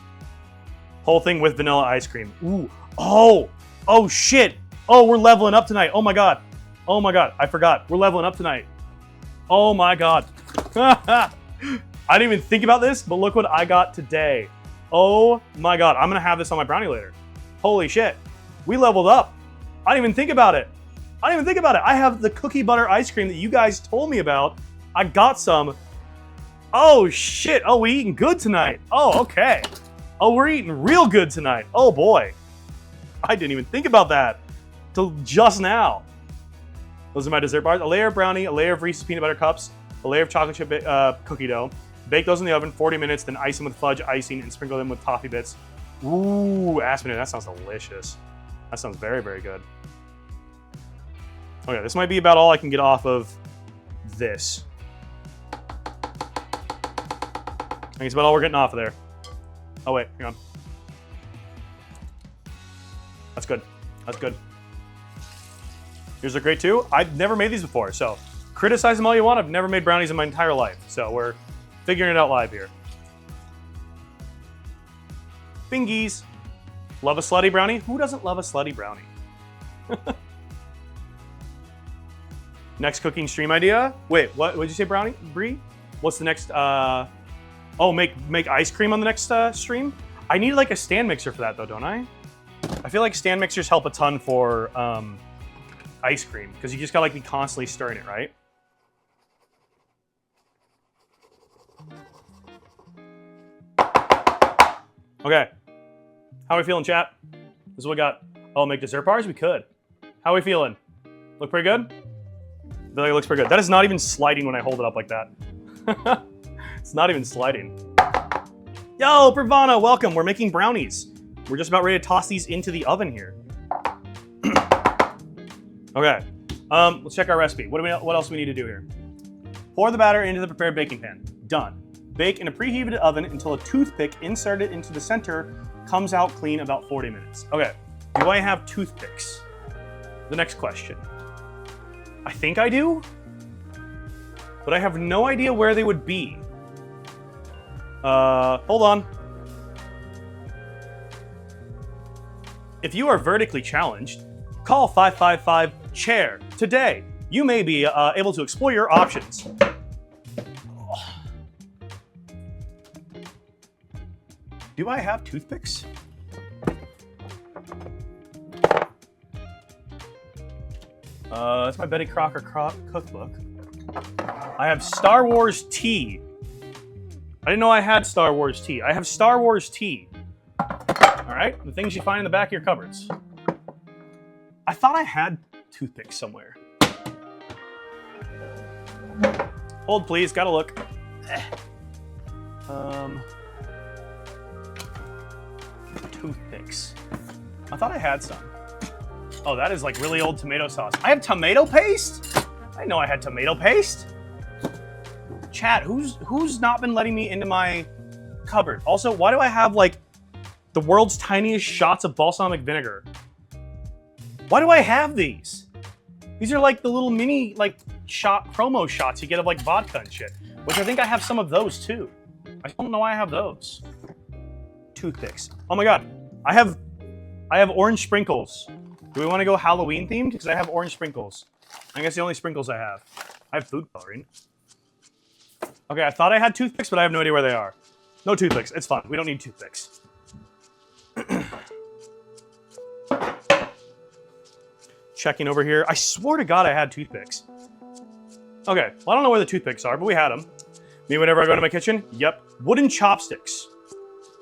Whole thing with vanilla ice cream. Ooh. Oh shit. Oh, we're leveling up tonight. Oh my god. Oh my god. I forgot. We're leveling up tonight. Oh my god. I didn't even think about this, but look what I got today. Oh my god. I'm gonna have this on my brownie later. Holy shit. We leveled up. I didn't even think about it. I have the cookie butter ice cream that you guys told me about. I got some. Oh shit. Oh, we eating good tonight. Oh, okay. Oh, we're eating real good tonight. Oh boy. I didn't even think about that till just now. Those are my dessert bars. A layer of brownie, a layer of Reese's peanut butter cups, a layer of chocolate chip cookie dough. Bake those in the oven 40 minutes, then ice them with fudge icing and sprinkle them with toffee bits. Ooh, aspen, that sounds delicious. That sounds very, very good. Okay, this might be about all I can get off of this. I think it's about all we're getting off of there. Oh wait, hang on. That's good. That's good. Yours are great too. I've never made these before, so criticize them all you want. I've never made brownies in my entire life, so we're figuring it out live here. Fingies. Love a slutty brownie? Who doesn't love a slutty brownie? Next cooking stream idea. Wait, what did you say, brownie? Brie? What's the next? Oh, make ice cream on the next stream? I need like a stand mixer for that though, don't I? I feel like stand mixers help a ton for ice cream because you just gotta like be constantly stirring it, right? Okay. How are we feeling, chat? This is what we got. Oh, make dessert bars? We could. How are we feeling? Look pretty good? I feel like it looks pretty good. That is not even sliding when I hold it up like that. It's not even sliding. Yo, Pravana, welcome. We're making brownies. We're just about ready to toss these into the oven here. Okay. Let's check our recipe. What else do we need to do here? Pour the batter into the prepared baking pan. Done. Bake in a preheated oven until a toothpick inserted into the center comes out clean about 40 minutes. Okay. Do I have toothpicks? The next question. I think I do, but I have no idea where they would be. Hold on. If you are vertically challenged, call 555-CHAIR today. You may be able to explore your options. Do I have toothpicks? That's my Betty Crocker cookbook. I have Star Wars tea. I didn't know I had Star Wars tea. I have Star Wars tea. All right, the things you find in the back of your cupboards. I thought I had toothpicks somewhere. Hold, please. Gotta look. Toothpicks. I thought I had some. Oh, that is like really old tomato sauce. I have tomato paste? I didn't know I had tomato paste. Chat, who's not been letting me into my cupboard? Also, why do I have like the world's tiniest shots of balsamic vinegar? Why do I have these? These are like the little mini like promo shots you get of like vodka and shit. Which I think I have some of those too. I don't know why I have those. Toothpicks. Oh my god. I have orange sprinkles. Do we want to go Halloween themed? Because I have orange sprinkles. I guess the only sprinkles I have. I have food coloring. Okay, I thought I had toothpicks, but I have no idea where they are. No toothpicks. It's fine. We don't need toothpicks. Checking over here. I swore to God I had toothpicks. Okay, well, I don't know where the toothpicks are, but we had them. Me whenever I go to my kitchen? Yep. Wooden chopsticks.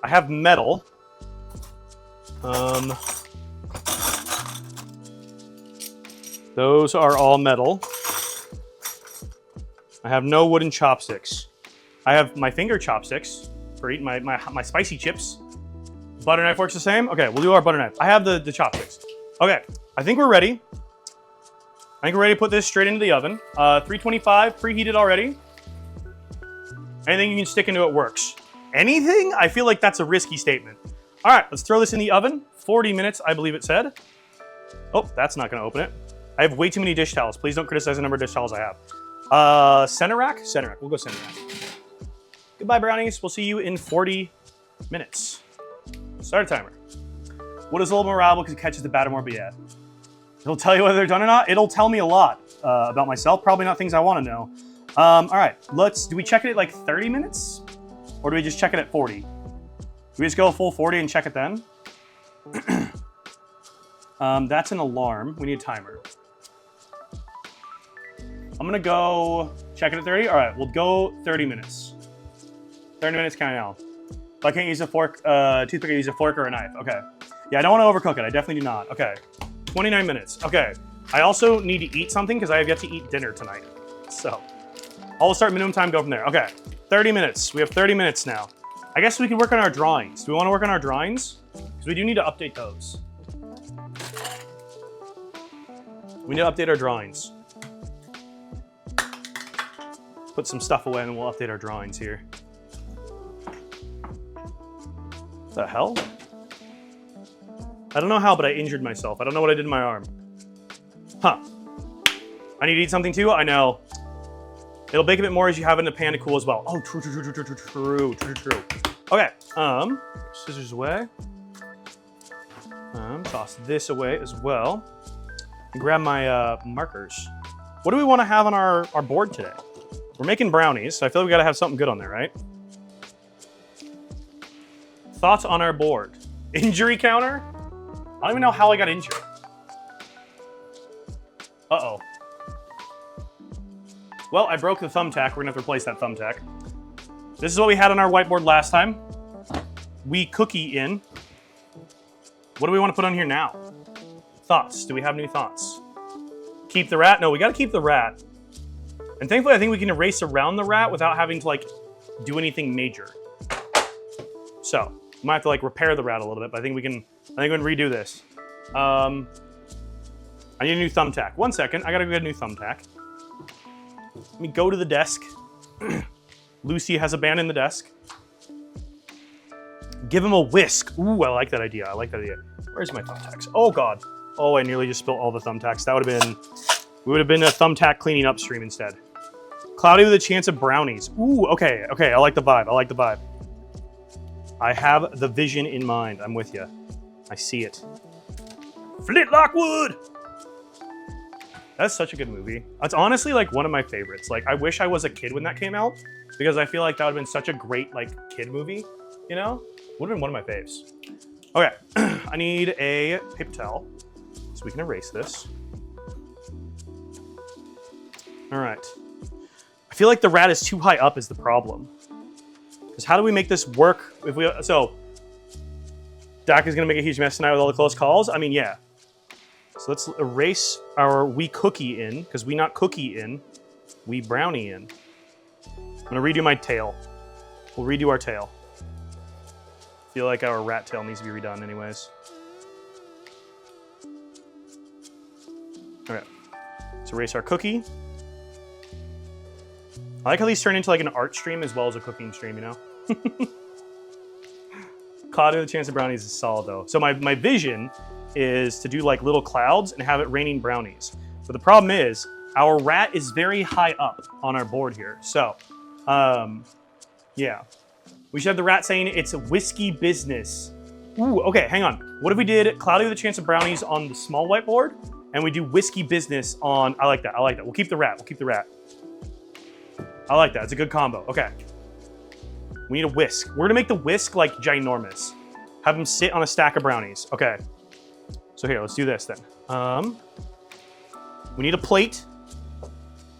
I have metal. Those are all metal. I have no wooden chopsticks. I have my finger chopsticks for eating my spicy chips. Butter knife works the same? Okay, we'll do our butter knife. I have the chopsticks. Okay, I think we're ready. I think we're ready to put this straight into the oven. 325, preheated already. Anything you can stick into it works. Anything? I feel like that's a risky statement. All right, let's throw this in the oven. 40 minutes, I believe it said. Oh, that's not gonna open it. I have way too many dish towels. Please don't criticize the number of dish towels I have. Center rack? Center rack, we'll go center rack. Goodbye, brownies. We'll see you in 40 minutes. Start a timer. What is a little more reliable because it catches the batter more, but yeah. It'll tell you whether they're done or not. It'll tell me a lot about myself. Probably not things I want to know. All right, do we check it at like 30 minutes? Or do we just check it at 40? Do we just go full 40 and check it then? That's an alarm. We need a timer. I'm gonna go check it at 30. All right, we'll go 30 minutes. 30 minutes kind of now. If I can't use a fork, toothpick, I use a fork or a knife. Okay. Yeah, I don't want to overcook it. I definitely do not. Okay. 29 minutes. Okay. I also need to eat something because I have yet to eat dinner tonight. So I'll start minimum time, go from there. Okay. 30 minutes. We have 30 minutes now. I guess we can work on our drawings. Do we want to work on our drawings? Because we do need to update those. We need to update our drawings. Put some stuff away and we'll update our drawings here. The hell? I don't know how, but I injured myself. I don't know what I did in my arm. Huh. I need to eat something too? I know. It'll bake a bit more as you have it in the pan to cool as well. Oh, true. Okay, scissors away. Toss this away as well. And grab my markers. What do we want to have on our board today? We're making brownies, so I feel like we gotta have something good on there, right? Thoughts on our board. Injury counter? I don't even know how I got injured. Uh-oh. Well, I broke the thumbtack. We're gonna have to replace that thumbtack. This is what we had on our whiteboard last time. We cookie in. What do we want to put on here now? Thoughts. Do we have new thoughts? Keep the rat? No, we gotta keep the rat. And thankfully, I think we can erase around the rat without having to, like, do anything major. So, we might have to, like, repair the rat a little bit, but I think we can redo this. I need a new thumbtack. 1 second, I gotta go get a new thumbtack. Let me go to the desk. Lucy has abandoned the desk. Give him a whisk. Ooh, I like that idea. Where's my thumbtacks? Oh, God. Oh, I nearly just spilled all the thumbtacks. We would have been a thumbtack cleaning up stream instead. Cloudy with a chance of brownies. Ooh, okay. I like the vibe. I have the vision in mind. I'm with you. I see it. Flintlock Wood! That's such a good movie. It's honestly like one of my favorites. Like, I wish I was a kid when that came out because I feel like that would have been such a great like kid movie, you know? Would have been one of my faves. Okay, I need a paper towel so we can erase this. All right. I feel like the rat is too high up is the problem. Because how do we make this work if we, so Dak is gonna make a huge mess tonight with all the close calls? I mean, yeah. So let's erase our we cookie in, because we not cookie in, we brownie in. I'm gonna redo my tail. We'll redo our tail. Feel like our rat tail needs to be redone anyways. Okay, let's erase our cookie. I like how these turn into like an art stream as well as a cooking stream, you know? Cloudy with a chance of brownies is solid though. So my vision is to do like little clouds and have it raining brownies. But the problem is our rat is very high up on our board here. So, yeah. We should have the rat saying it's a whiskey business. Ooh, okay, hang on. What if we did cloudy with a chance of brownies on the small whiteboard and we do whiskey business on, I like that. We'll keep the rat. I like that. It's a good combo. Okay. We need a whisk. We're gonna make the whisk like ginormous. Have him sit on a stack of brownies. Okay. So here, let's do this then. We need a plate.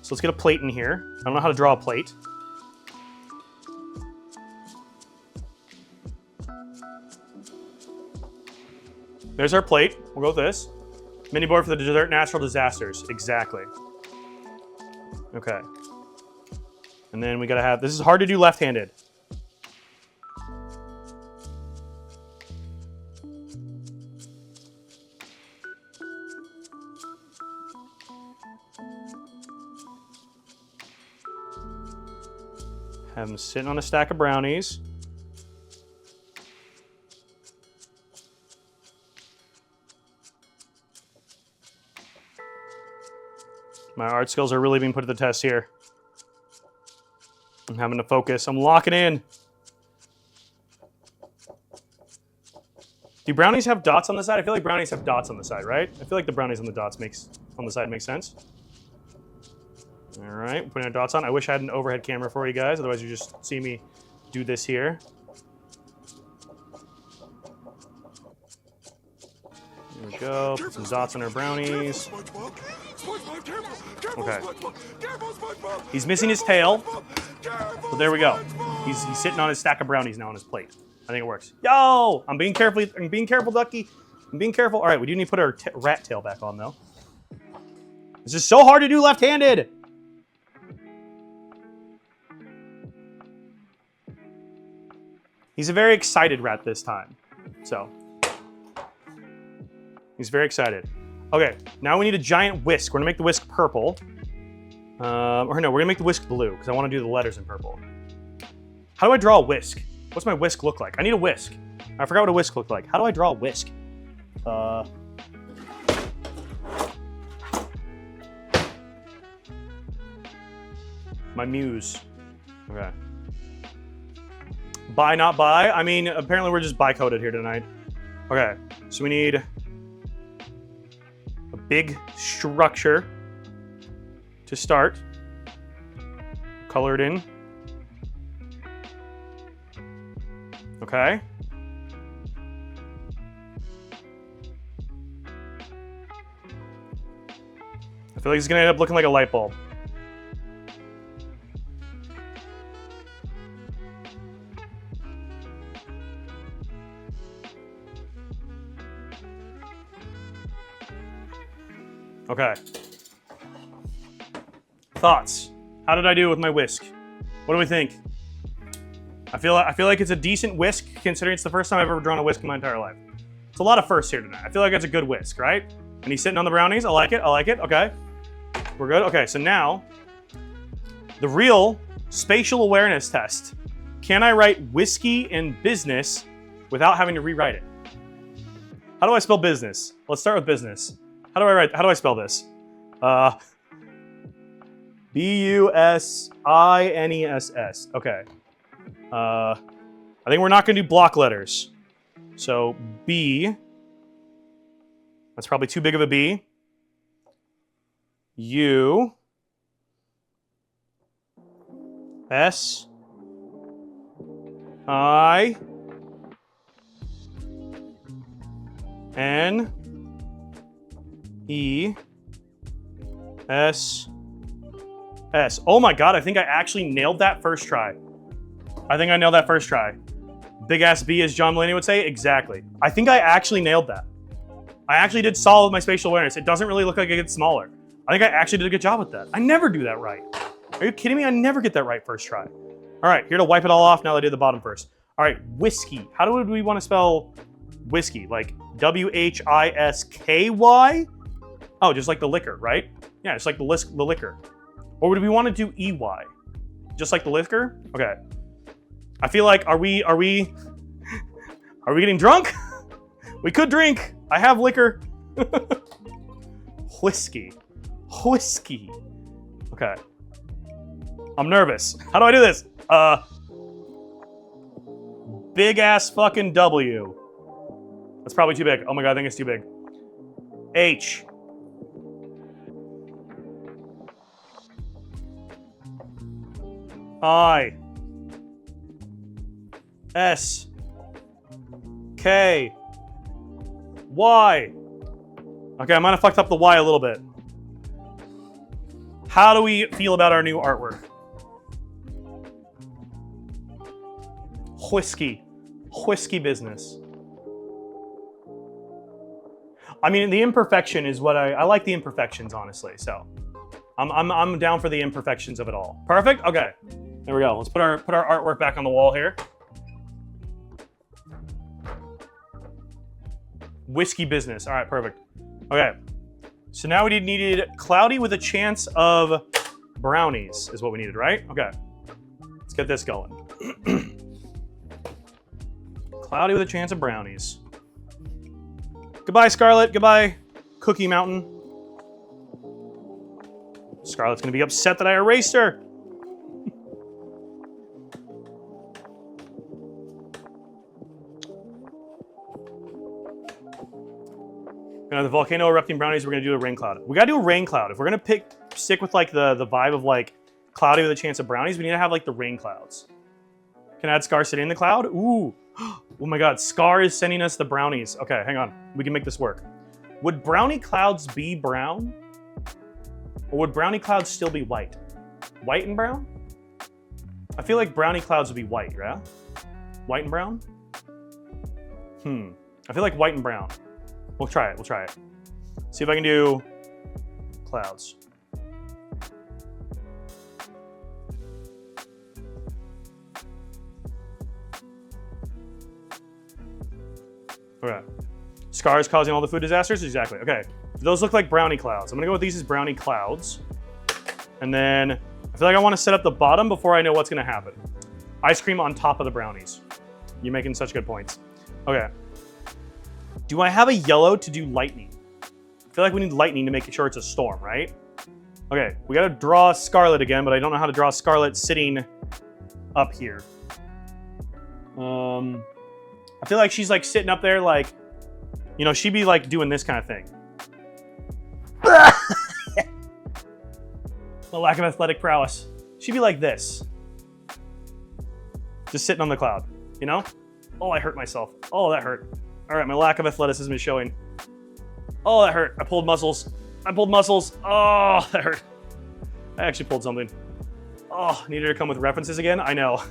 So let's get a plate in here. I don't know how to draw a plate. There's our plate. We'll go with this. Mini board for the dessert natural disasters. Exactly. Okay. And then we gotta have, this is hard to do left-handed. Have them sitting on a stack of brownies. My art skills are really being put to the test here. I'm having to focus. I'm locking in. Do brownies have dots on the side? I feel like brownies have dots on the side, right? I feel like the brownies on the dots on the side makes sense. All right, putting our dots on. I wish I had an overhead camera for you guys, otherwise you just see me do this here. There we go. Put some dots on our brownies. Okay. He's missing his tail. So there we go. He's sitting on his stack of brownies now on his plate. I think it works. Yo! I'm being careful. I'm being careful, Ducky. I'm being careful. All right, we do need to put our rat tail back on, though. This is so hard to do left-handed. He's a very excited rat this time. So, he's very excited. Okay, now we need a giant whisk. We're gonna make the whisk purple. Or no, we're gonna make the whisk blue because I want to do the letters in purple. How do I draw a whisk? What's my whisk look like? I need a whisk. I forgot what a whisk looked like. How do I draw a whisk? My muse. Okay. Buy, not buy. I mean, apparently we're just bi-coded here tonight. Okay, so we need a big structure to start. Color it in. Okay. I feel like it's gonna end up looking like a light bulb. Okay. Thoughts? How did I do with my whisk? What do we think? I feel like it's a decent whisk considering it's the first time I've ever drawn a whisk in my entire life. It's a lot of firsts here tonight. I feel like it's a good whisk, right? And he's sitting on the brownies. I like it. I like it. Okay. We're good. Okay, so now the real spatial awareness test. Can I write whiskey in business without having to rewrite it? How do I spell business? Let's start with business. How do I spell this? B-U-S-I-N-E-S-S. Okay. I think we're not going to do block letters. So B. That's probably too big of a B. U. S. I. N. E. S. S. Oh my God, I think I actually nailed that first try. I think I nailed that first try. Big ass B, as John Mulaney would say. Exactly. I think I actually nailed that. I actually did solid with my spatial awareness. It doesn't really look like it gets smaller. I think I actually did a good job with that. I never do that right. Are you kidding me? I never get that right first try. All right, here to wipe it all off. Now that I did the bottom first. All right, whiskey. How do we want to spell whiskey? Like W-H-I-S-K-Y? Oh, just like the liquor, right? Yeah, just like the liquor. Or would we want to do E-Y? Just like the liquor? Okay. I feel like, are we getting drunk? We could drink. I have liquor. Whiskey. Whiskey. Okay. I'm nervous. How do I do this? Big ass fucking W. That's probably too big. Oh my God, I think it's too big. H. I. S. K. Y. Okay, I might have fucked up the Y a little bit. How do we feel about our new artwork? Whiskey. Whiskey business. I mean, the imperfection is what I like the imperfections, honestly. So I'm down for the imperfections of it all. Perfect? Okay. There we go. Let's put our artwork back on the wall here. Whiskey business. All right, perfect. Okay. So now we needed cloudy with a chance of brownies is what we needed, right? Okay. Let's get this going. Cloudy with a chance of brownies. Goodbye, Scarlet. Goodbye, Cookie Mountain. Scarlet's gonna be upset that I erased her. The volcano erupting brownies, we're gonna do a rain cloud. We gotta do a rain cloud. If we're gonna stick with like the vibe of like cloudy with a chance of brownies, we need to have like the rain clouds. Can I add Scar sitting in the cloud? Ooh, oh my God, Scar is sending us the brownies. Okay, hang on, we can make this work. Would brownie clouds be brown? Or would brownie clouds still be white? White and brown? I feel like brownie clouds would be white, yeah? White and brown? I feel like white and brown. We'll try it, See if I can do clouds. Okay. Scar is causing all the food disasters? Exactly, okay. Those look like brownie clouds. I'm gonna go with these as brownie clouds. And then, I feel like I wanna set up the bottom before I know what's gonna happen. Ice cream on top of the brownies. You're making such good points. Okay. Do I have a yellow to do lightning? I feel like we need lightning to make sure it's a storm, right? Okay, we gotta draw Scarlet again, but I don't know how to draw Scarlet sitting up here. I feel like she's like sitting up there like, you know, she'd be like doing this kind of thing. The lack of athletic prowess. She'd be like this. Just sitting on the cloud, you know? Oh, I hurt myself. Oh, that hurt. All right, my lack of athleticism is showing. Oh, that hurt. I pulled muscles. Oh, that hurt. I actually pulled something. Oh, needed to come with references again? I know.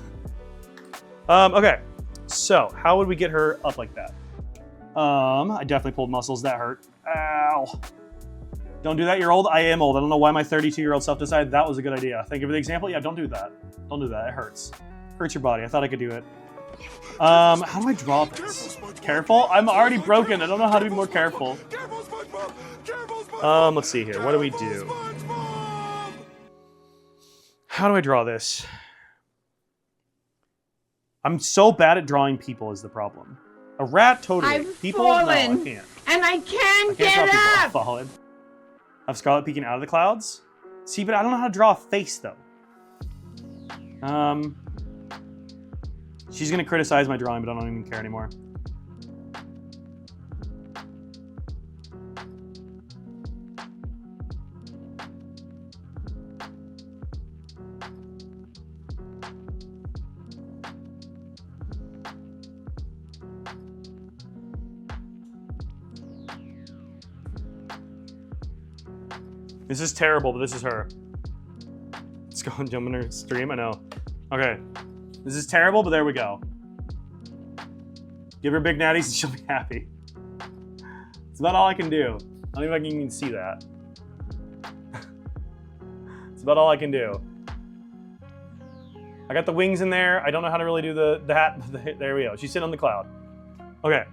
Okay, so how would we get her up like that? I definitely pulled muscles. That hurt. Ow. Don't do that, you're old. I am old. I don't know why my 32-year-old self decided that was a good idea. Thank you for the example. Yeah, don't do that. Don't do that, it hurts. Hurts your body. I thought I could do it. How do I draw this? Careful? I'm already broken. I don't know how to be more careful. Let's see here. What do we do? How do I draw this? I'm so bad at drawing people is the problem. A rat, totally. I've People, fallen, no, I can't. And I can't Draw get people. up! I've fallen. I've Scarlet peeking out of the clouds. See, but I don't know how to draw a face, though. She's gonna criticize my drawing, but I don't even care anymore. This is terrible, but this is her. Let's go and jump in her stream, I know. Okay. This is terrible, but there we go. Give her big natties and she'll be happy. It's about all I can do. I don't even know if I can even see that. It's about all I can do. I got the wings in there. I don't know how to really do the hat. There we go. She's sitting on the cloud. Okay.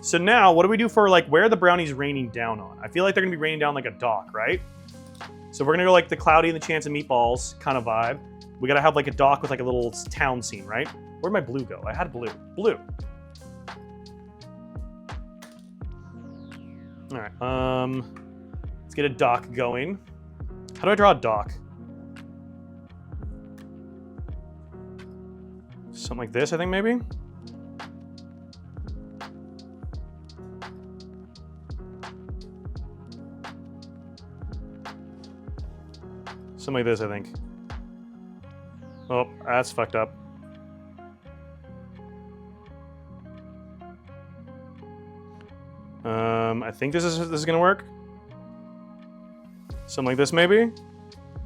So now, what do we do for like where are the brownies raining down on? I feel like they're gonna be raining down like a dock, right? So we're gonna go like the cloudy and the chance of meatballs kind of vibe. We gotta have like a dock with like a little town scene, right? Where'd my blue go? I had blue. Blue. All right. Let's get a dock going. How do I draw a dock? Something like this, I think maybe. Something like this, I think. Oh, that's fucked up. I think this is gonna work. Something like this, maybe. I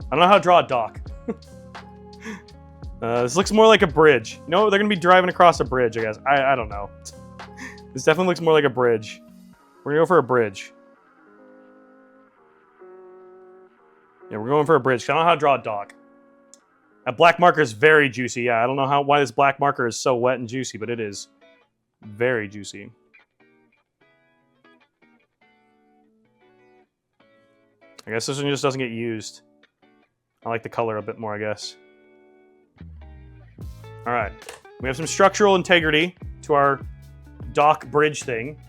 don't know how to draw a dock. This looks more like a bridge. You know, they're gonna be driving across a bridge, I guess. I don't know. This definitely looks more like a bridge. We're gonna go for a bridge. Yeah, we're going for a bridge. I don't know how to draw a dock. That black marker is very juicy. Yeah, I don't know why this black marker is so wet and juicy, but it is very juicy. I guess this one just doesn't get used. I like the color a bit more, I guess. All right. We have some structural integrity to our dock bridge thing.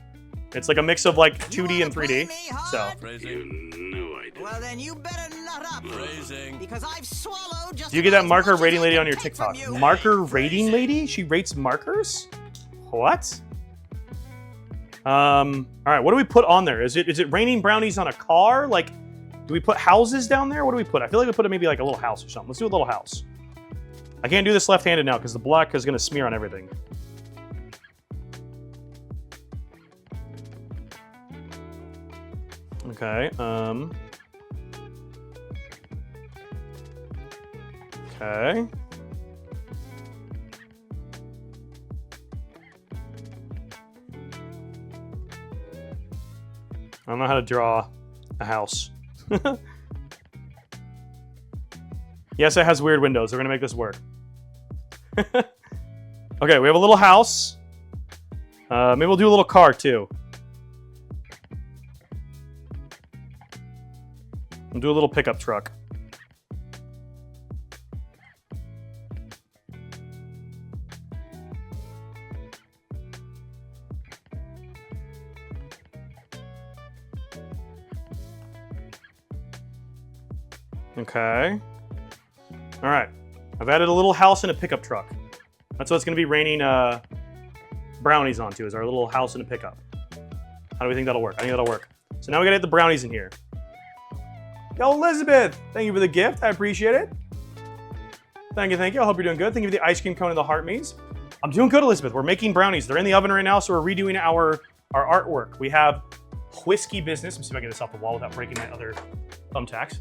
It's like a mix of like 2D and 3D. So. Well, then you better nut up. Because I've swallowed just. Do you get that marker rating lady on your TikTok? Marker rating lady? She rates markers? What? All right. What do we put on there? Is it raining brownies on a car? Like, do we put houses down there? What do we put? I feel like we put maybe like a little house or something. Let's do a little house. I can't do this left-handed now because the black is going to smear on everything. Okay. Okay. I don't know how to draw a house. Yes, it has weird windows. We're going to make this work. Okay, we have a little house. Maybe we'll do a little car, too. We'll do a little pickup truck. Okay. All right. I've added a little house and a pickup truck. That's what it's going to be raining brownies onto, is our little house and a pickup. How do we think that'll work? I think that'll work. So now we got to get the brownies in here. Yo, Elizabeth! Thank you for the gift. I appreciate it. Thank you, thank you. I hope you're doing good. Thank you for the ice cream cone and the heart means. I'm doing good, Elizabeth. We're making brownies. They're in the oven right now, so we're redoing our artwork. We have Whiskey Business. Let me see if I can get this off the wall without breaking my other thumbtacks.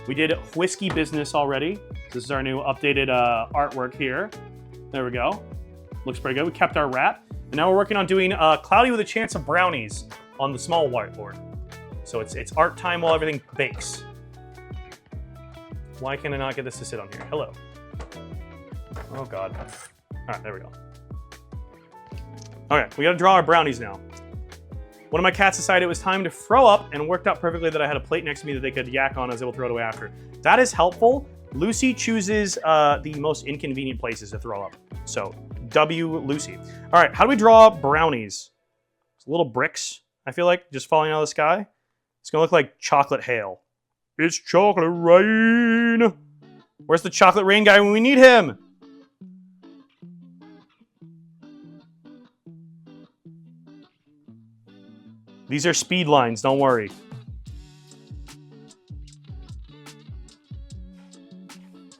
We did Whiskey Business already. This is our new updated artwork here. There we go. Looks pretty good. We kept our wrap. And now we're working on doing Cloudy with a Chance of Brownies on the small whiteboard. So it's art time while everything bakes. Why can I not get this to sit on here? Hello. Oh, God. All right, there we go. Okay, we got to draw our brownies now. One of my cats decided it was time to throw up, and it worked out perfectly that I had a plate next to me that they could yak on as they will throw it away after. That is helpful. Lucy chooses the most inconvenient places to throw up. So, W, Lucy. All right, how do we draw brownies? It's little bricks, I feel like, just falling out of the sky. It's going to look like chocolate hail. It's chocolate rain. Where's the chocolate rain guy when we need him? These are speed lines, don't worry.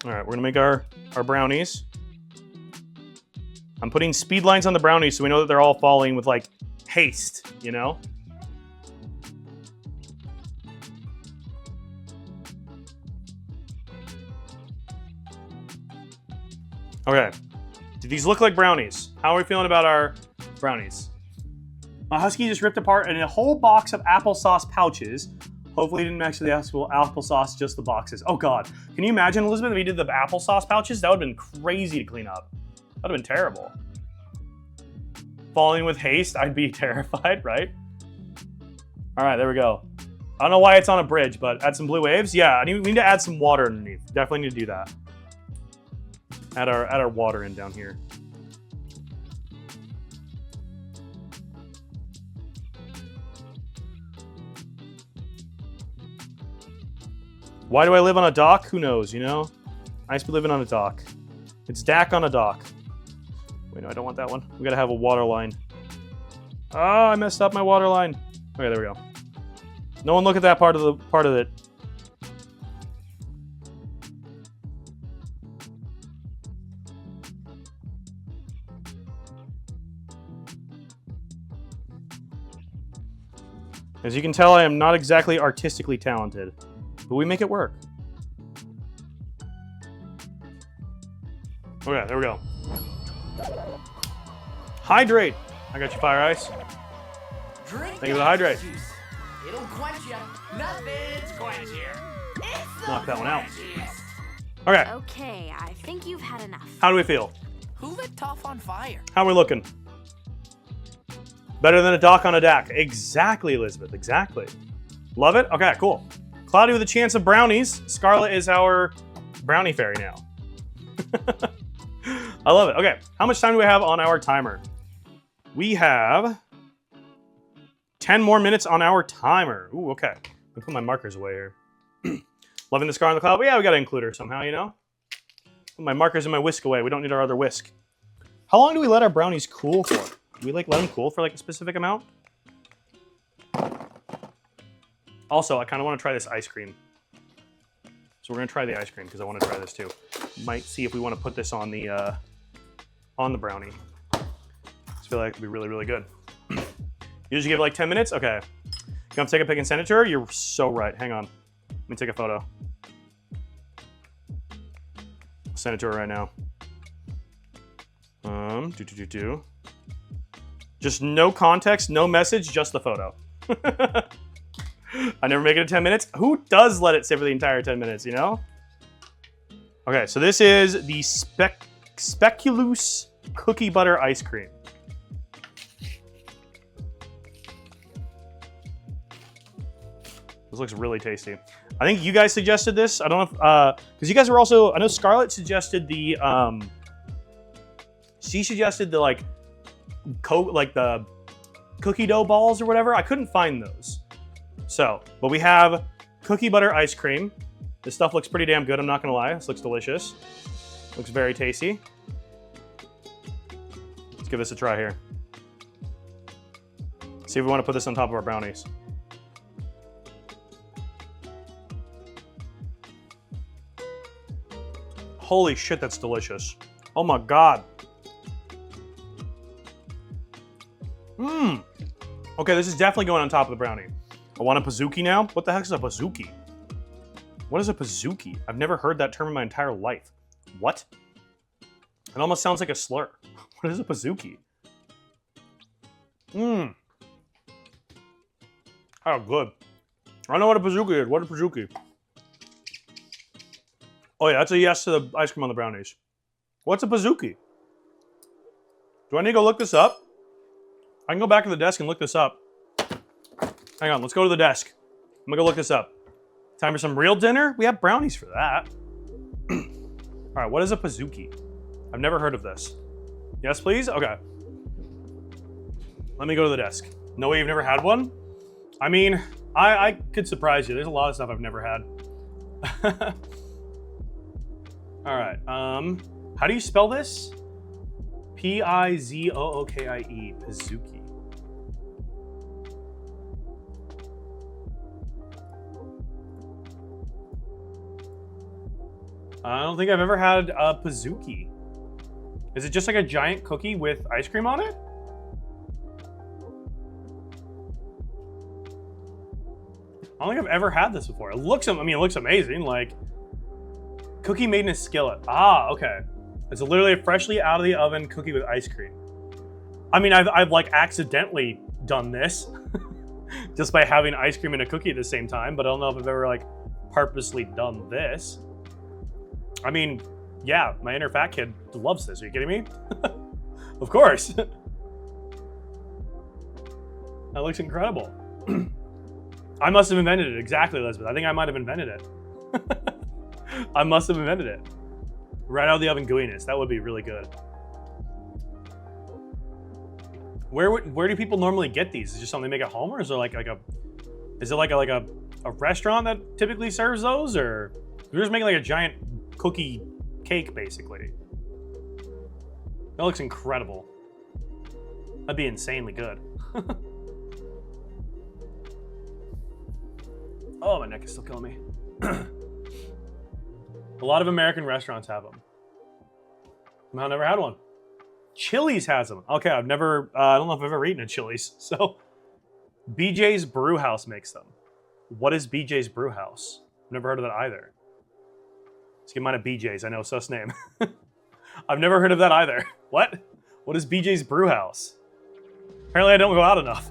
All right, we're gonna make our brownies. I'm putting speed lines on the brownies so we know that they're all falling with like haste, you know? Okay, do these look like brownies? How are we feeling about our brownies? My husky just ripped apart a whole box of applesauce pouches. Hopefully he didn't actually ask for applesauce, just the boxes. Oh God, can you imagine, Elizabeth, if he did the applesauce pouches? That would've been crazy to clean up. That'd have been terrible. Falling with haste, I'd be terrified, right? All right, there we go. I don't know why it's on a bridge, but add some blue waves. Yeah, we need to add some water underneath. Definitely need to do that. Add our water in down here. Why do I live on a dock? Who knows, you know? I used to be living on a dock. It's DAC on a dock. Wait, no, I don't want that one. We gotta have a water line. Ah, I messed up my water line. Okay, there we go. No one look at that part of it. As you can tell, I am not exactly artistically talented, but we make it work. Okay, there we go. Hydrate. I got you, Fire Ice. Drink Thank you for the hydrate. juice. It'll quench you. Nothing's quenchier. Knock that one out. Okay, Okay, I think you've had enough. how do we feel? Who lit Toph on fire? How are we looking? Better than a dock on a DAC. Exactly, Elizabeth, exactly. Love it? Okay, cool. Cloudy with a chance of brownies. Scarlet is our brownie fairy now. I love it. Okay, how much time do we have on our timer? We have 10 more minutes on our timer. Ooh, okay. I'll put my markers away here. Loving the scar on the cloud. But yeah, we gotta include her somehow, you know? Put my markers and my whisk away. We don't need our other whisk. How long do we let our brownies cool for? Do we like let them cool for like a specific amount? Also, I kind of want to try this ice cream. So we're gonna try the ice cream because I want to try this too. Might see if we want to put this on the brownie. I just feel like it could be really, really good. Usually give it like 10 minutes. Okay. You want to take a pic and send it to her? You're so right. Hang on. Let me take a photo. Send it to her right now. Just no context, no message, just the photo. I never make it 10 minutes. Who does let it sit for the entire 10 minutes, you know? Okay, so this is the Speculoos cookie butter ice cream. This looks really tasty. I think you guys suggested this. I don't know if, because you guys were also, I know Scarlett suggested the, she suggested the like the cookie dough balls or whatever. I couldn't find those. So, but we have cookie butter ice cream. This stuff looks pretty damn good, I'm not gonna lie. This looks delicious. Looks very tasty. Let's give this a try here. See if we want to put this on top of our brownies. Holy shit, that's delicious. Oh my god. Mmm. Okay, this is definitely going on top of the brownie. I want a pizookie now? What the heck is a pizookie? What is a pizookie? I've never heard that term in my entire life. What? It almost sounds like a slur. What is a pizookie? Mmm. Oh, good. I know what a pizookie is. What is a pizookie? Oh yeah, that's a yes to the ice cream on the brownies. What's a pizookie? Do I need to go look this up? I can go back to the desk and look this up. Hang on, let's go to the desk. I'm gonna go look this up. Time for some real dinner? We have brownies for that. All right, what is a pizookie? I've never heard of this. Yes, please? Okay. Let me go to the desk. No way you've never had one? I mean, I could surprise you. There's a lot of stuff I've never had. All right, how do you spell this? P-I-Z-O-O-K-I-E, pizookie. I don't think I've ever had a pizookie. Is it just like a giant cookie with ice cream on it? I don't think I've ever had this before. It looks, I mean, it looks amazing. Like, cookie made in a skillet. Ah, okay. It's literally a freshly out of the oven cookie with ice cream. I mean, I've like accidentally done this just by having ice cream and a cookie at the same time, but I don't know if I've ever like purposely done this. I mean, yeah, my inner fat kid loves this. Are you kidding me? Of course. That looks incredible. I must have invented it. Exactly, Elizabeth. I think I might have invented it. I must have invented it. Right out of the oven gooiness. That would be really good. Where do people normally get these? Is it just something they make at home, or is there like a restaurant that typically serves those, or they're just making like a giant cookie cake basically? That looks incredible. That'd be insanely good. Oh, my neck is still killing me. A lot of American restaurants have them. I've never had one. Chili's has them. Okay, I've never, I don't know if I've ever eaten at Chili's. So, BJ's Brew House makes them. What is BJ's Brew House? I've never heard of that either. Let's give mine a BJ's. I know, sus name. I've never heard of that either. What? What is BJ's Brew House? Apparently I don't go out enough.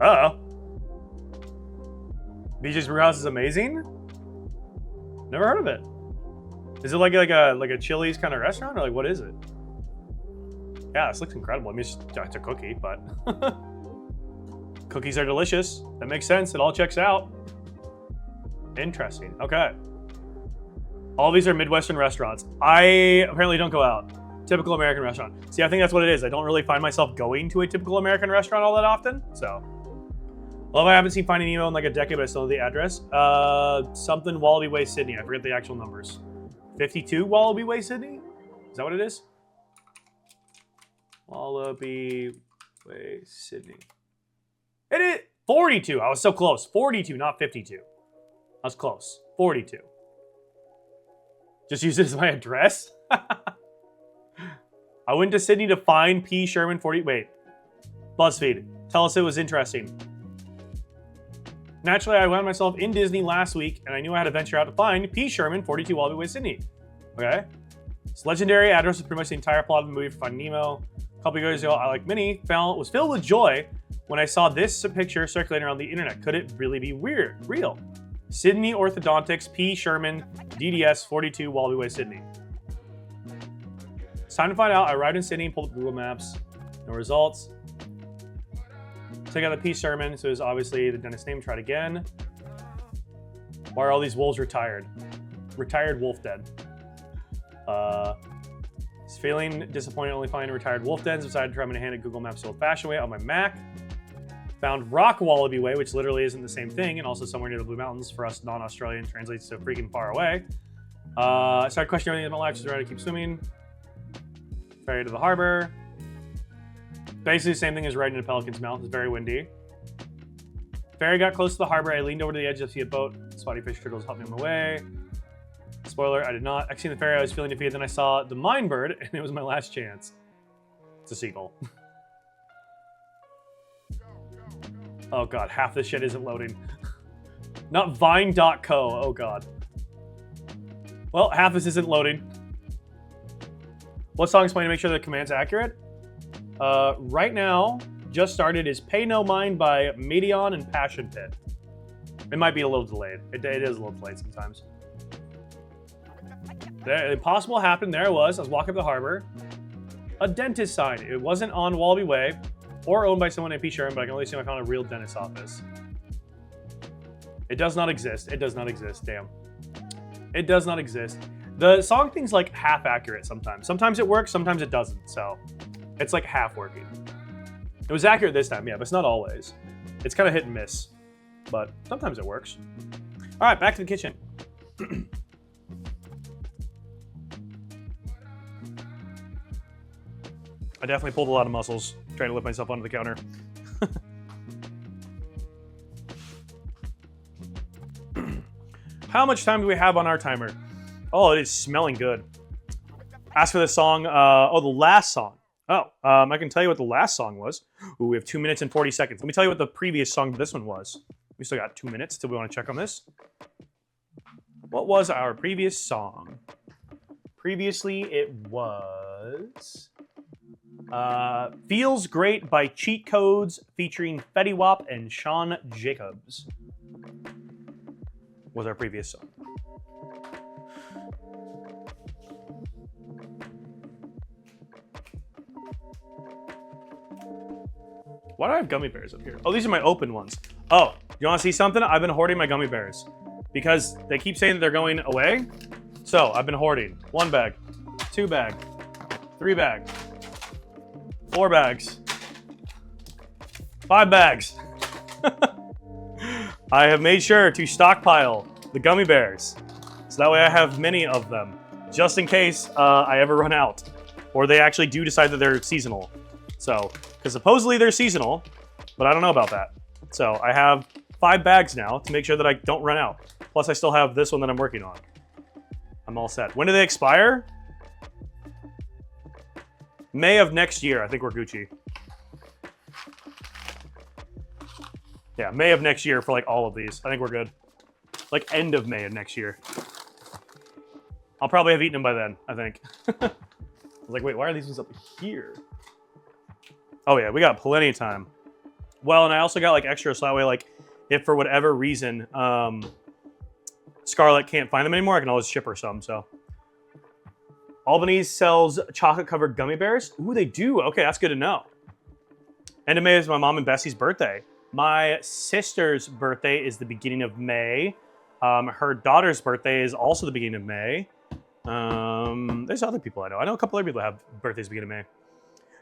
Uh-oh. BJ's Brewhouse is amazing? Never heard of it. Is it like a Chili's kind of restaurant, or like what is it? Yeah, this looks incredible. I mean, it's a cookie, but cookies are delicious. That makes sense. It all checks out. Interesting. Okay. All these are Midwestern restaurants. I apparently don't go out. Typical American restaurant. See, I think that's what it is. I don't really find myself going to a typical American restaurant all that often. So, well, I haven't seen Finding Nemo in like a decade, but I still know the address. Something Wallaby Way, Sydney. I forget the actual numbers. 52 Wallaby Way, Sydney? Is that what it is? Wallaby Way, Sydney. It is 42. I was so close. 42, not 52. I was close. 42. Just use it as my address? I went to Sydney to find P. Sherman 40. Wait. BuzzFeed. Tell us it was interesting. Naturally, I found myself in Disney last week, and I knew I had to venture out to find P. Sherman 42 Wallaby Way, Sydney. Okay. This legendary address was pretty much the entire plot of the movie for Finding Nemo. A couple of years ago, I, like many, was filled with joy when I saw this picture circulating around the internet. Could it really be real? Sydney Orthodontics, P. Sherman, DDS 42 Wallaby Way, Sydney. It's time to find out. I arrived in Sydney and pulled up Google Maps. No results. Took out the P. Sherman, so it was obviously the dentist name. Tried again. Why are all these wolves retired? Retired wolf den. It's feeling disappointed only finding retired wolf dens. Decided to try my hand at Google Maps the old-fashioned way on my Mac. Found Rock Wallaby Way, which literally isn't the same thing, and also somewhere near the Blue Mountains. For us non-Australian, translates to freaking far away. I started questioning everything in my life, just ready to keep swimming. Ferry to the harbor. Basically the same thing as riding in a pelican's mouth. It's very windy. Ferry got close to the harbor. I leaned over to the edge to see a boat. Spotty fish turtles helped me on my way. Spoiler, I did not. Exiting the ferry, I was feeling defeated. Then I saw the mine bird, and it was my last chance. It's a seagull. Oh god, half this shit isn't loading. Not vine.co. Oh god. Well, half this isn't loading. What song is playing to make sure the command's accurate? Right now, just started is Pay No Mind by Medion and Passion Pit. It might be a little delayed. It is a little delayed sometimes. The impossible happened. There it was. I was walking up the harbor. A dentist sign. It wasn't on Wallaby Way or owned by someone named P. Sherman, but I can only assume I found a real dentist's office. It does not exist. It does not exist. Damn. It does not exist. The song thing's like half accurate sometimes. Sometimes it works, sometimes it doesn't. So it's like half working. It was accurate this time, yeah, but it's not always. It's kind of hit and miss, but sometimes it works. All right, back to the kitchen. I definitely pulled a lot of muscles trying to lift myself onto the counter. How much time do we have on our timer? Oh, it is smelling good. As for this song, the last song. I can tell you what the last song was. Ooh, we have 2 minutes and 40 seconds. Let me tell you what the previous song to this one was. We still got 2 minutes till we want to check on this. What was our previous song? Previously, it was Feels Great by Cheat Codes featuring Fetty Wap and Sean Jacobs. Was our previous song. Why do I have gummy bears up here? Oh, these are my open ones. Oh, you want to see something? I've been hoarding my gummy bears because they keep saying that they're going away. So I've been hoarding 1 bag, 2 bag, 3 bag, 4 bags, 5 bags. I have made sure to stockpile the gummy bears so that way I have many of them just in case I ever run out or they actually do decide that they're seasonal. So, because supposedly they're seasonal, but I don't know about that. So I have 5 bags now to make sure that I don't run out. Plus I still have this one that I'm working on. I'm all set. When do they expire? May of next year. I think we're Gucci. Yeah, May of next year for like all of these. I think we're good. Like end of May of next year. I'll probably have eaten them by then, I think. I was like, wait, why are these ones up here? Oh yeah, we got plenty of time. Well, and I also got like extra so that way, like, if for whatever reason Scarlett can't find them anymore, I can always ship her some. So Albany's sells chocolate-covered gummy bears. Ooh, they do. Okay, that's good to know. End of May is my mom and Bessie's birthday. My sister's birthday is the beginning of May. Her daughter's birthday is also the beginning of May. There's other people I know. I know a couple other people that have birthdays beginning of May.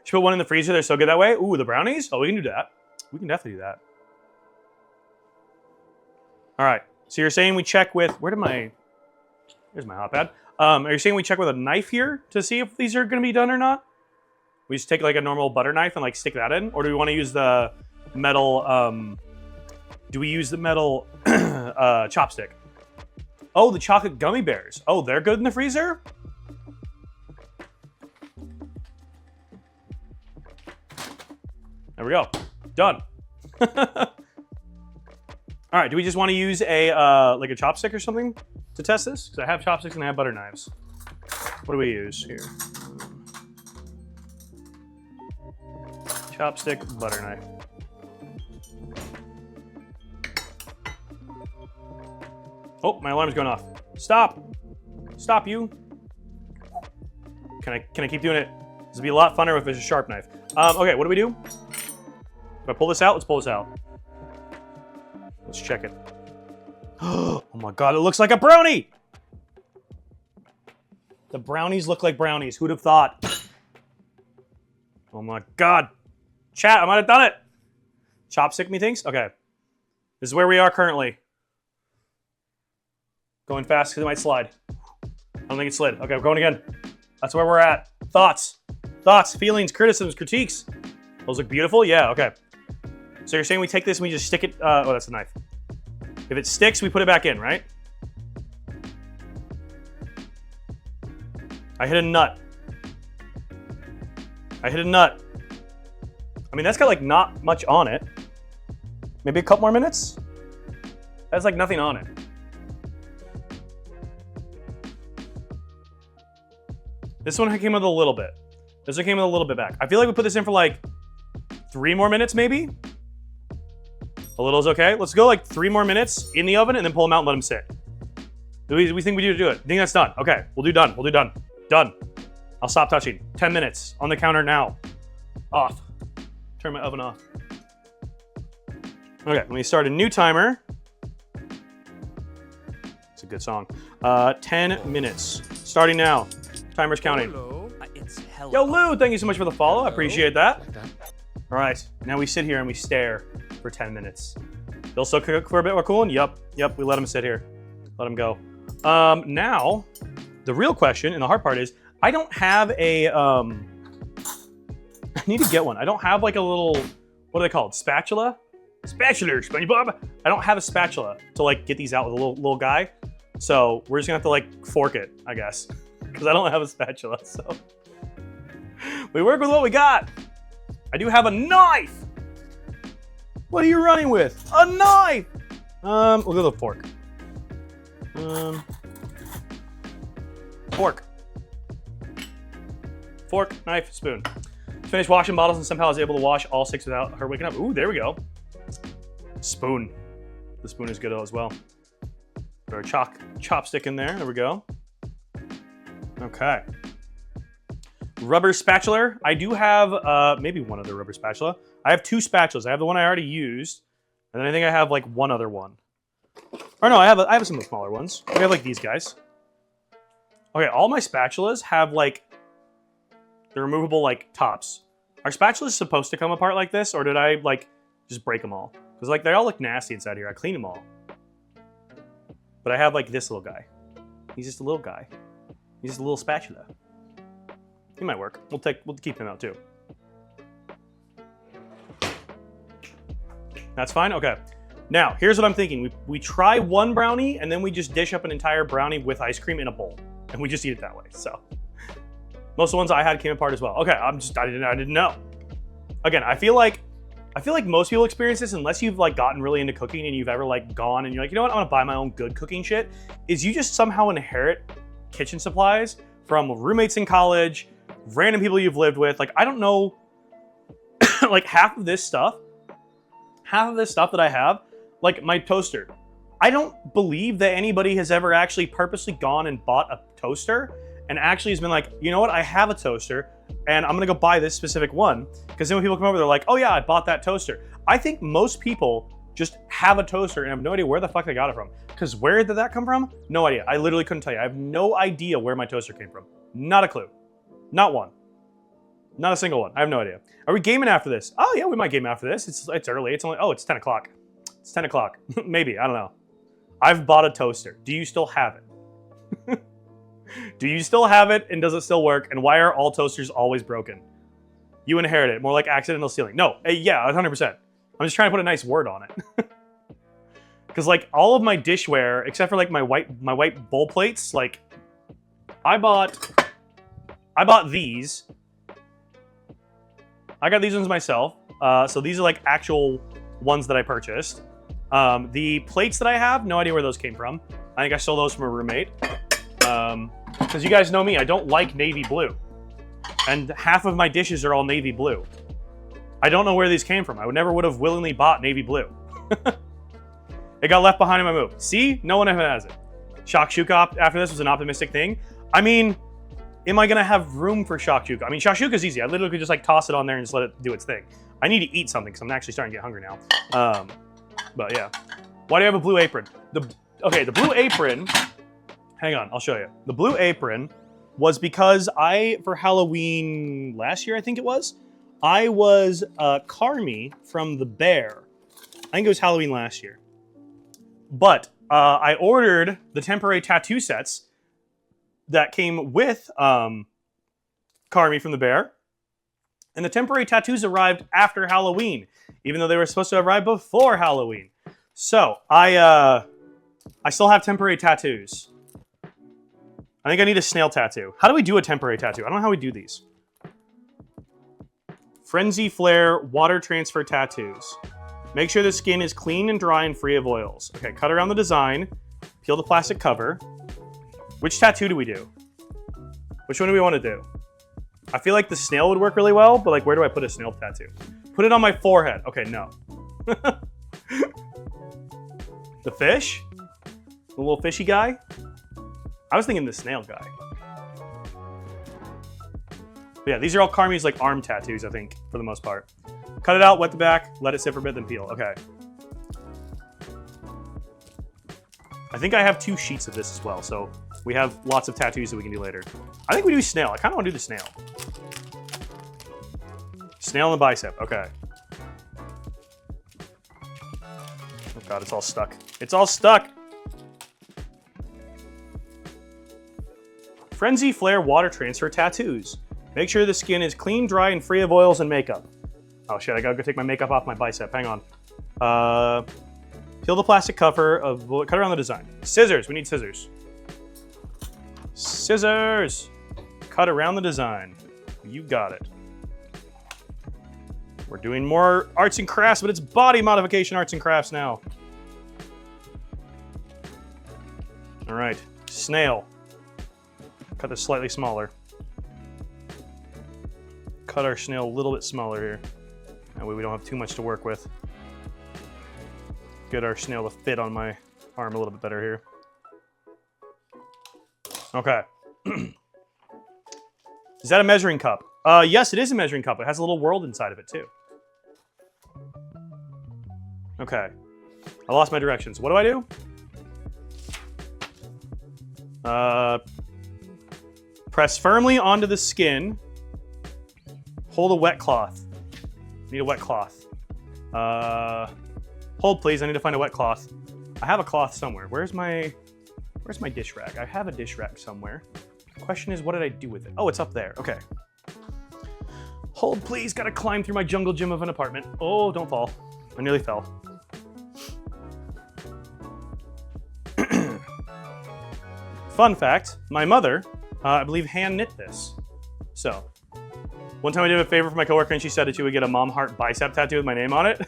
Should put one in the freezer. They're so good that way. Ooh, the brownies? Oh, we can do that. We can definitely do that. All right. So you're saying we check with... Here's my hot pad. Are you saying we check with a knife here to see if these are going to be done or not? We just take like a normal butter knife and like stick that in? Or do we want to use the metal... do we use the metal chopstick? Oh, the chocolate gummy bears. Oh, they're good in the freezer? There we go. Done. All right, do we just want to use a like a chopstick or something to test this? Because I have chopsticks and I have butter knives. What do we use here? Chopstick, butter knife. Oh, my alarm's going off. Stop! Stop, you! Can I keep doing it? This would be a lot funner if it's a sharp knife. Okay, what do we do? If I pull this out, let's pull this out. Let's check it. Oh my god, it looks like a brownie! The brownies look like brownies. Who'd have thought? Oh my god. Chat, I might have done it. Chopstick, methinks? Okay. This is where we are currently. Going fast because it might slide. I don't think it slid. Okay, we're going again. That's where we're at. Thoughts. Thoughts, feelings, criticisms, critiques. Those look beautiful? Yeah, okay. So you're saying we take this and we just stick it... oh, that's a knife. If it sticks, we put it back in, right? I hit a nut. I hit a nut. I mean, that's got, like, not much on it. Maybe a couple more minutes? That's, like, nothing on it. This one came with a little bit. This one came with a little bit back. I feel like we put this in for, like, 3 more minutes, maybe? A little is okay. Let's go, like, 3 more minutes in the oven and then pull them out and let them sit. Do we think we need to do it? I think that's done. Okay, we'll do done. We'll do done. Done. I'll stop touching. 10 minutes on the counter now. Off. Turn my oven off. Okay, let me start a new timer. It's a good song. 10 minutes. Starting now. Timer's counting. Hello. It's hello. Yo, Lou, thank you so much for the follow. I appreciate that. All right, now we sit here and we stare for 10 minutes. They'll still cook for a bit while cooling? Yep, we let them sit here. Let them go. Now, the real question and the hard part is, I don't have a, I need to get one. I don't have like a little, what are they called? Spatula? Spatula, SpongeBob. I don't have a spatula to like get these out with a little guy. So we're just gonna have to like fork it, I guess. Because I don't have a spatula, so. We work with what we got. I do have a knife. What are you running with? A knife! We'll go with a fork. Fork. Fork, knife, spoon. Finished washing bottles and somehow I was able to wash all 6 without her waking up. Ooh, there we go. Spoon. The spoon is good as well. Put our chopstick in there. There we go. Okay. Rubber spatula. I do have maybe one other rubber spatula. I have 2 spatulas. I have the one I already used, and then I think I have like one other one. Or no, I have some of the smaller ones. We have like these guys. Okay, all my spatulas have like the removable like tops. Are spatulas supposed to come apart like this, or did I like just break them all? Because like they all look nasty inside here. I cleaned them all. But I have like this little guy. He's just a little guy. He's just a little spatula. He might work. We'll keep him out too. That's fine? Okay. Now, here's what I'm thinking. We try one brownie, and then we just dish up an entire brownie with ice cream in a bowl. And we just eat it that way, so. Most of the ones I had came apart as well. Okay, I didn't know. Again, I feel like most people experience this unless you've like gotten really into cooking and you've ever like gone and you're like, you know what, I'm gonna buy my own good cooking shit, is you just somehow inherit kitchen supplies from roommates in college, random people you've lived with. Like, I don't know, like half of this stuff half of this stuff that I have, like my toaster, I don't believe that anybody has ever actually purposely gone and bought a toaster and actually has been like, you know what, I have a toaster and I'm gonna go buy this specific one. Because then when people come over, they're like, oh yeah, I bought that toaster. I think most people just have a toaster and have no idea where the fuck they got it from. Because where did that come from? No idea. I literally couldn't tell you. I have no idea where my toaster came from. Not a clue. Not one. Not a single one. I have no idea. Are we gaming after this? Oh yeah, we might game after this. It's early. It's only, oh, it's 10 o'clock. It's 10 o'clock. Maybe, I don't know. I've bought a toaster. Do you still have it? Do you still have it and does it still work? And why are all toasters always broken? You inherit it. More like accidental stealing. No, yeah, 100%. I'm just trying to put a nice word on it. Because like all of my dishware, except for like my white bowl plates, like I bought these. I got these ones myself. So these are like actual ones that I purchased. The plates that I have, no idea where those came from. I think I stole those from a roommate. Because you guys know me, I don't like navy blue. And half of my dishes are all navy blue. I don't know where these came from. I never would have willingly bought navy blue. It got left behind in my move. See? No one ever has it. Shakshuka after this was an optimistic thing. I mean, am I going to have room for shakshuka? I mean, shakshuka is easy. I literally could just like toss it on there and just let it do its thing. I need to eat something because I'm actually starting to get hungry now. But yeah. Why do you have a blue apron? Okay, the blue apron... Hang on, I'll show you. The blue apron was because for Halloween last year, I think it was, I was Carmi from the Bear. I think it was Halloween last year. But I ordered the temporary tattoo sets that came with Carmi from the Bear. And the temporary tattoos arrived after Halloween, even though they were supposed to arrive before Halloween. So I still have temporary tattoos. I think I need a snail tattoo. How do we do a temporary tattoo? I don't know how we do these. Frenzy Flare Water Transfer Tattoos. Make sure the skin is clean and dry and free of oils. Okay, cut around the design. Peel the plastic cover. Which tattoo do we do? Which one do we want to do? I feel like the snail would work really well, but like, where do I put a snail tattoo? Put it on my forehead. Okay, no. The fish? The little fishy guy? I was thinking the snail guy. But yeah, these are all Carmi's like arm tattoos, I think, for the most part. Cut it out, wet the back, let it sit for a bit, then peel. Okay. I think I have 2 sheets of this as well, so we have lots of tattoos that we can do later. I think we do snail. I kind of want to do the snail. Snail on the bicep. Okay. Oh god, it's all stuck. It's all stuck! Frenzy Flare Water Transfer Tattoos. Make sure the skin is clean, dry, and free of oils and makeup. Oh shit, I gotta go take my makeup off my bicep. Hang on. Peel the plastic cover cut around the design. Scissors, we need scissors. Scissors! Cut around the design. You got it. We're doing more arts and crafts, but it's body modification arts and crafts now. All right, snail. Cut this slightly smaller. Cut our snail a little bit smaller here. That way we don't have too much to work with. Get our snail to fit on my arm a little bit better here. Okay. Is that a measuring cup? Yes, it is a measuring cup. It has a little world inside of it too. Okay. I lost my directions. What do I do? Press firmly onto the skin. Hold a wet cloth. Need a wet cloth. Hold please, I need to find a wet cloth. I have a cloth somewhere. Where's my dish rack? I have a dish rack somewhere. The question is, what did I do with it? Oh, it's up there, okay. Hold please, gotta climb through my jungle gym of an apartment. Oh, don't fall. I nearly fell. Fun fact, my mother, I believe, hand knit this. So, one time I did a favor for my coworker and she said that she would get a mom heart bicep tattoo with my name on it.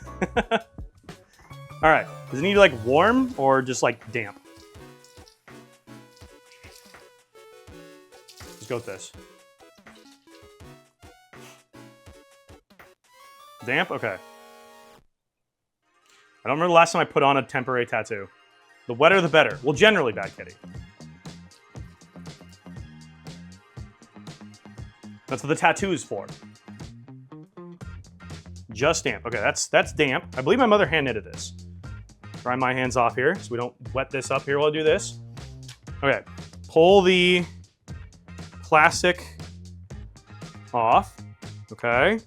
All right, does it need like warm or just like damp? Let's go with this. Damp, okay. I don't remember the last time I put on a temporary tattoo. The wetter, the better. Well, generally, Bad Kitty. That's what the tattoo is for. Just damp. Okay, that's damp. I believe my mother hand knitted this. Dry my hands off here so we don't wet this up here while I do this. Okay, pull the plastic off. Okay.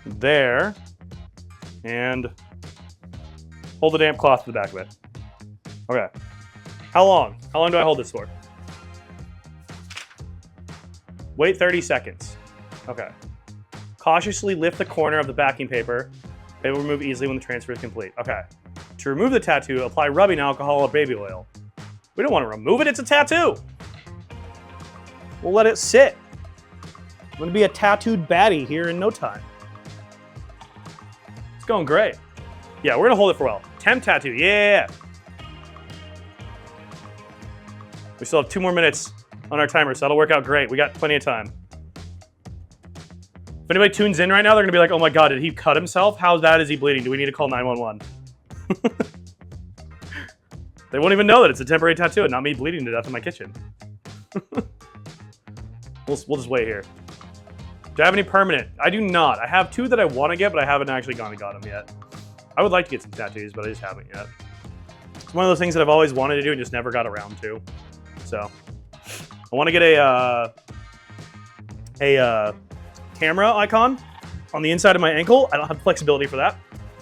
There. And hold the damp cloth to the back of it. Okay. How long? How long do I hold this for? Wait 30 seconds. Okay. Cautiously lift the corner of the backing paper. It will remove easily when the transfer is complete. Okay. To remove the tattoo, apply rubbing alcohol or baby oil. We don't want to remove it, it's a tattoo. We'll let it sit. I'm gonna be a tattooed baddie here in no time. It's going great. Yeah, we're gonna hold it for a while. Temp tattoo, yeah. We still have 2 more minutes on our timer, so that'll work out great. We got plenty of time. If anybody tunes in right now, they're gonna be like, oh my God, did he cut himself? How bad is he bleeding? Do we need to call 911? They won't even know that it's a temporary tattoo and not me bleeding to death in my kitchen. We'll just wait here. Do I have any permanent? I do not. I have 2 that I want to get, but I haven't actually gone and got them yet. I would like to get some tattoos, but I just haven't yet. It's one of those things that I've always wanted to do and just never got around to. So, I want to get a camera icon on the inside of my ankle. I don't have flexibility for that.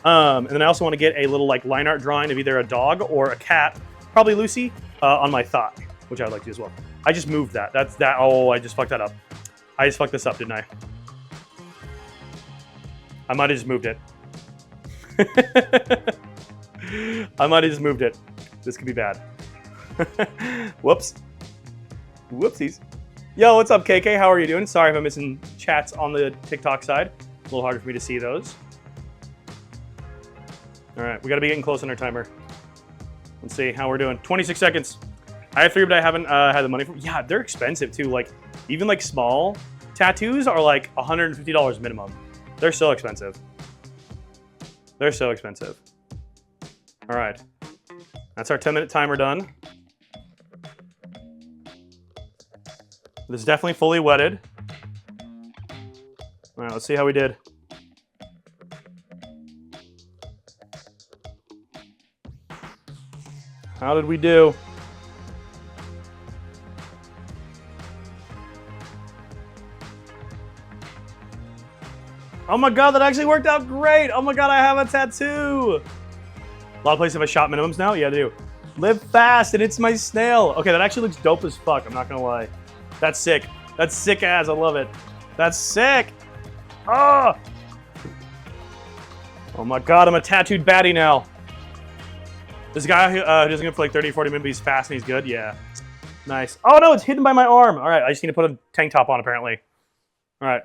And then I also want to get a little like line art drawing of either a dog or a cat, probably Lucy, on my thigh, which I'd like to as well. I just moved that. That's that. Oh, I just fucked that up. I just fucked this up, didn't I? I might have just moved it. I might have just moved it. This could be bad. Whoops. Whoopsies. Yo, what's up, KK? How are you doing? Sorry if I'm missing chats on the TikTok side. A little harder for me to see those. All right, we got to be getting close on our timer. Let's see how we're doing. 26 seconds. I have 3, but I haven't had the money for. Yeah, they're expensive too. Like even like small tattoos are like $150 minimum. They're so expensive. They're so expensive. All right, that's our 10-minute timer done. This is definitely fully wetted. All right, let's see how we did. How did we do? Oh my God, that actually worked out great. Oh my God, I have a tattoo. A lot of places have a shot minimums now. Yeah, they do. Live fast and it's my snail. Okay, that actually looks dope as fuck. I'm not gonna lie. That's sick. That's sick as. I love it. That's sick. Oh. Oh my God, I'm a tattooed baddie now. This guy who doesn't go for like 30, 40 minutes, but he's fast and he's good. Yeah. Nice. Oh no, it's hidden by my arm. All right, I just need to put a tank top on apparently. All right,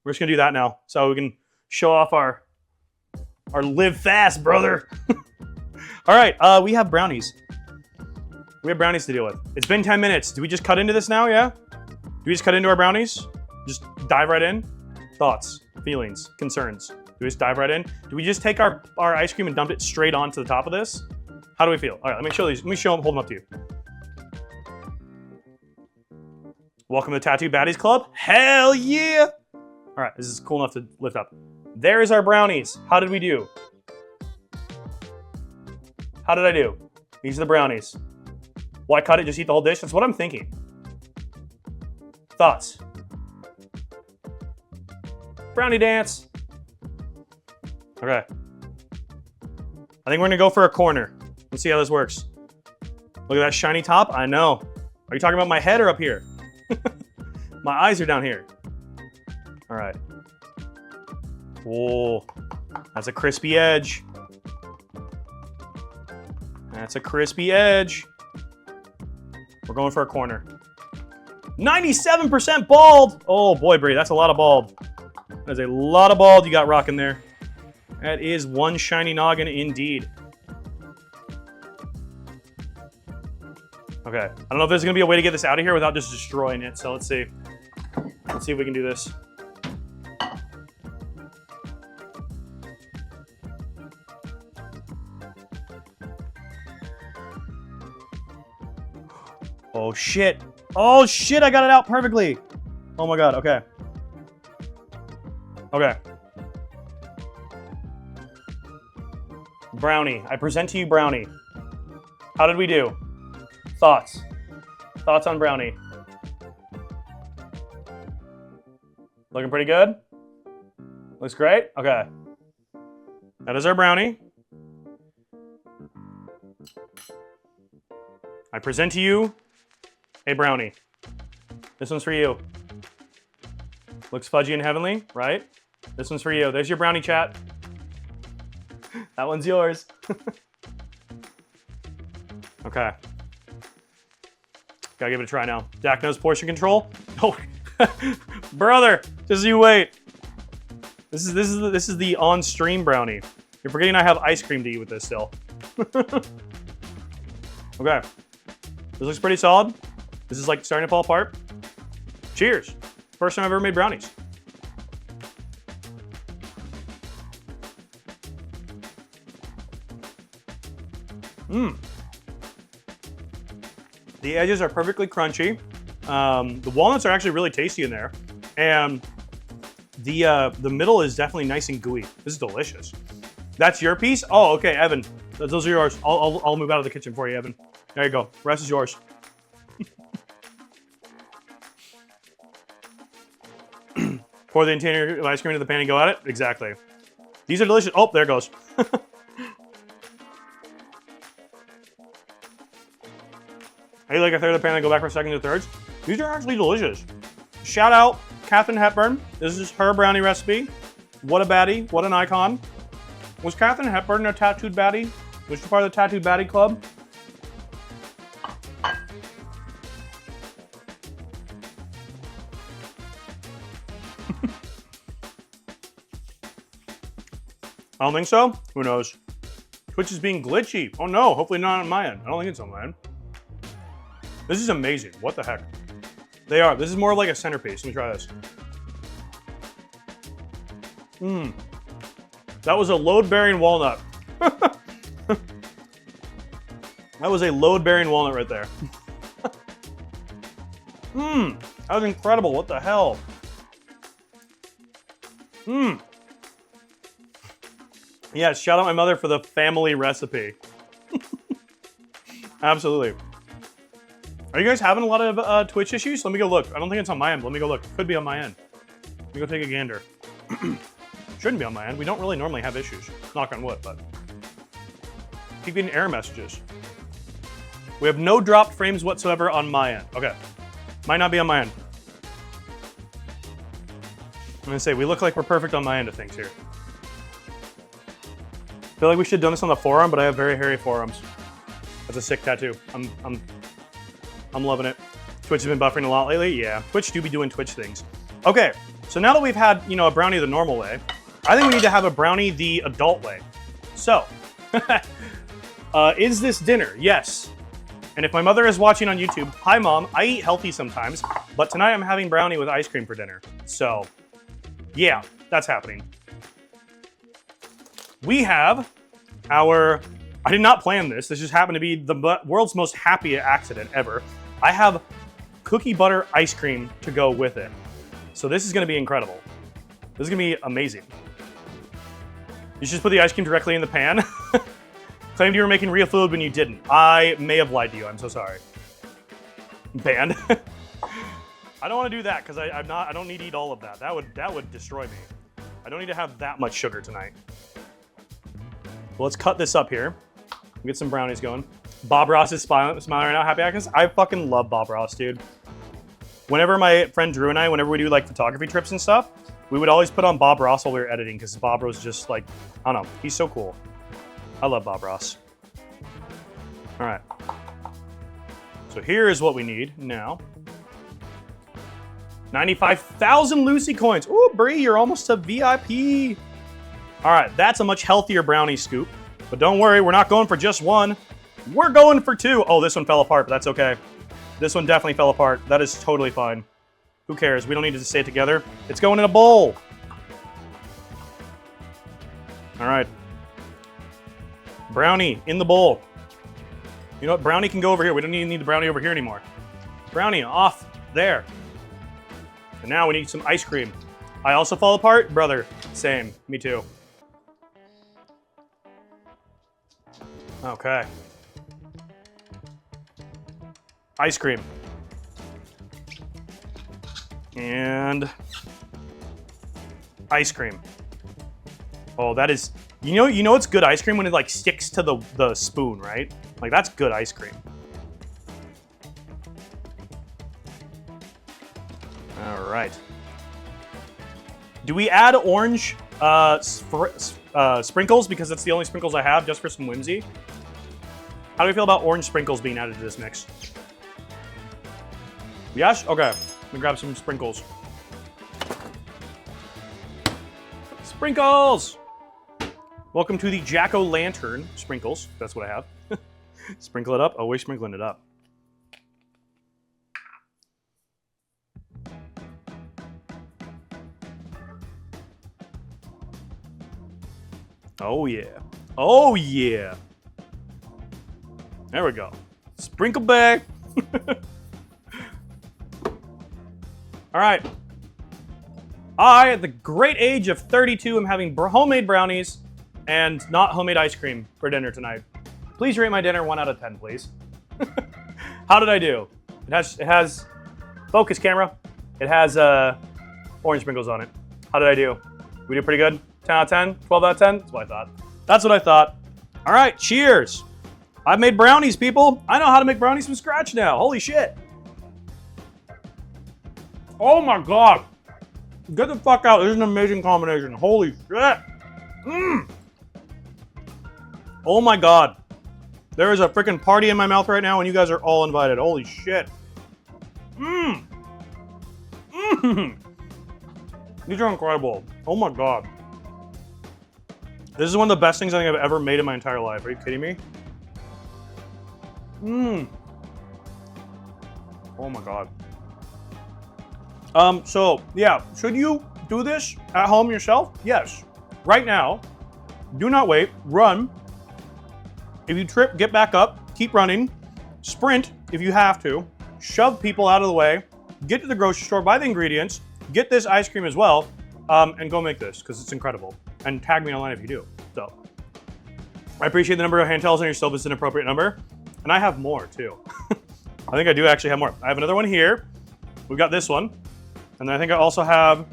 we're just gonna do that now so we can show off our live fast, brother. All right, we have brownies. We have brownies to deal with. It's been 10 minutes. Do we just cut into this now, yeah? Do we just cut into our brownies? Just dive right in? Thoughts, feelings, concerns. Do we just dive right in? Do we just take our ice cream and dump it straight onto the top of this? How do we feel? All right, let me show these. Let me show them, hold them up to you. Welcome to the Tattoo Baddies Club. Hell yeah! All right, this is cool enough to lift up. There's our brownies. How did we do? How did I do? These are the brownies. Why cut it? Just eat the whole dish? That's what I'm thinking. Thoughts? Brownie dance. Okay. I think we're gonna go for a corner. Let's see how this works. Look at that shiny top. I know. Are you talking about my head or up here? My eyes are down here. All right. Whoa. That's a crispy edge. That's a crispy edge. We're going for a corner. 97% bald. Oh boy, Bree, that's a lot of bald. That's a lot of bald you got rocking there. That is one shiny noggin indeed. Okay, I don't know if there's gonna be a way to get this out of here without just destroying it, so let's see. Let's see if we can do this. Oh shit. Oh shit, I got it out perfectly. Oh my god, okay. Okay. Brownie. I present to you Brownie. How did we do? Thoughts? Thoughts on Brownie? Looking pretty good? Looks great? Okay. That is our Brownie. I present to you a Brownie. This one's for you. Looks fudgy and heavenly, right? This one's for you. There's your Brownie, chat. That one's yours. Okay. Gotta give it a try now. Dak knows portion control. Oh, brother, just you wait. This is the on-stream Brownie. You're forgetting I have ice cream to eat with this still. Okay. This looks pretty solid. This is like starting to fall apart. Cheers. First time I've ever made brownies. Mmm. The edges are perfectly crunchy. The walnuts are actually really tasty in there. And the middle is definitely nice and gooey. This is delicious. That's your piece? Oh, okay, Evan. Those are yours. I'll move out of the kitchen for you, Evan. There you go. The rest is yours. Pour the container of ice cream into the pan and go at it? Exactly. These are delicious. Oh, there it goes. Hey, like a third of the pan and go back for seconds or thirds. These are actually delicious. Shout out Katharine Hepburn. This is her brownie recipe. What a baddie. What an icon. Was Katharine Hepburn a tattooed baddie? Was she part of the tattooed baddie club? I don't think so. Who knows? Twitch is being glitchy. Oh no, hopefully not on my end. I don't think it's on my end. This is amazing. What the heck? They are. This is more like a centerpiece. Let me try this. Mmm. That was a load-bearing walnut. That was a load-bearing walnut right there. Mmm. That was incredible. What the hell? Mmm. Yeah, shout out my mother for the family recipe. Absolutely. Are you guys having a lot of Twitch issues? Let me go look. I don't think it's on my end. Let me go look. Could be on my end. Let me go take a gander. Shouldn't be on my end. We don't really normally have issues. Knock on wood, but keep getting error messages. We have no dropped frames whatsoever on my end. Okay. Might not be on my end. I'm gonna say, we look like we're perfect on my end of things here. I feel like we should have done this on the forearm, but I have very hairy forearms. That's a sick tattoo. I'm loving it. Twitch has been buffering a lot lately. Yeah, Twitch do be doing Twitch things. Okay, so now that we've had, you know, a brownie the normal way, I think we need to have a brownie the adult way. So, is this dinner? Yes. And if my mother is watching on YouTube, hi mom, I eat healthy sometimes, but tonight I'm having brownie with ice cream for dinner. So, yeah, that's happening. We have our, I did not plan this. This just happened to be the world's most happy accident ever. I have cookie butter ice cream to go with it. So this is gonna be incredible. This is gonna be amazing. You should just put the ice cream directly in the pan. Claimed you were making real food when you didn't. I may have lied to you, I'm so sorry. Banned. I don't wanna do that because I don't need to eat all of that. That would destroy me. I don't need to have that much sugar tonight. Well, let's cut this up here. Get some brownies going. Bob Ross is smiling right now. Happy Atkins. I fucking love Bob Ross, dude. Whenever my friend Drew and I, whenever we do like photography trips and stuff, we would always put on Bob Ross while we were editing because Bob was just like, I don't know, he's so cool. I love Bob Ross. All right. So here is what we need now. 95,000 Lucy coins. Ooh, Bree, you're almost a VIP. All right, that's a much healthier brownie scoop. But don't worry, we're not going for just one. We're going for 2. Oh, this one fell apart, but that's okay. This one definitely fell apart. That is totally fine. Who cares? We don't need to stay together. It's going in a bowl. All right. Brownie in the bowl. You know what? Brownie can go over here. We don't even need the brownie over here anymore. Brownie off there. And now we need some ice cream. I also fall apart? Brother, same. Me too. Okay. Ice cream. And ice cream. Oh, that is, you know it's good ice cream when it like sticks to the spoon, right? Like that's good ice cream. All right. Do we add orange sprinkles because that's the only sprinkles I have, just for some whimsy? How do we feel about orange sprinkles being added to this mix? Yes? Okay. Let me grab some sprinkles. Sprinkles! Welcome to the Jack-o'-lantern sprinkles. That's what I have. Sprinkle it up. Oh, we're sprinkling it up. Oh, yeah. Oh, yeah. There we go. Sprinkle back. All right. I, at the great age of 32, am having homemade brownies and not homemade ice cream for dinner tonight. Please rate my dinner 1 out of 10, please. How did I do? It has focus camera. It has orange sprinkles on it. How did I do? We did pretty good? 10 out of 10? 12 out of 10? That's what I thought. That's what I thought. All right, cheers. I've made brownies, people. I know how to make brownies from scratch now. Holy shit. Oh my God. Get the fuck out. This is an amazing combination. Holy shit. Mmm. Oh my God. There is a freaking party in my mouth right now and you guys are all invited. Holy shit. Mmm. Mmm. These are incredible. Oh my God. This is one of the best things I think I've ever made in my entire life. Are you kidding me? Mmm. Oh my God. So yeah, should you do this at home yourself? Yes. Right now, do not wait, run. If you trip, get back up, keep running, sprint if you have to, shove people out of the way, get to the grocery store, buy the ingredients, get this ice cream as well, and go make this, because it's incredible. And tag me online if you do. So, I appreciate the number of hand towels on your stove. It's an appropriate number. And I have more, too. I think I do actually have more. I have another one here. We've got this one. And then I think I also have...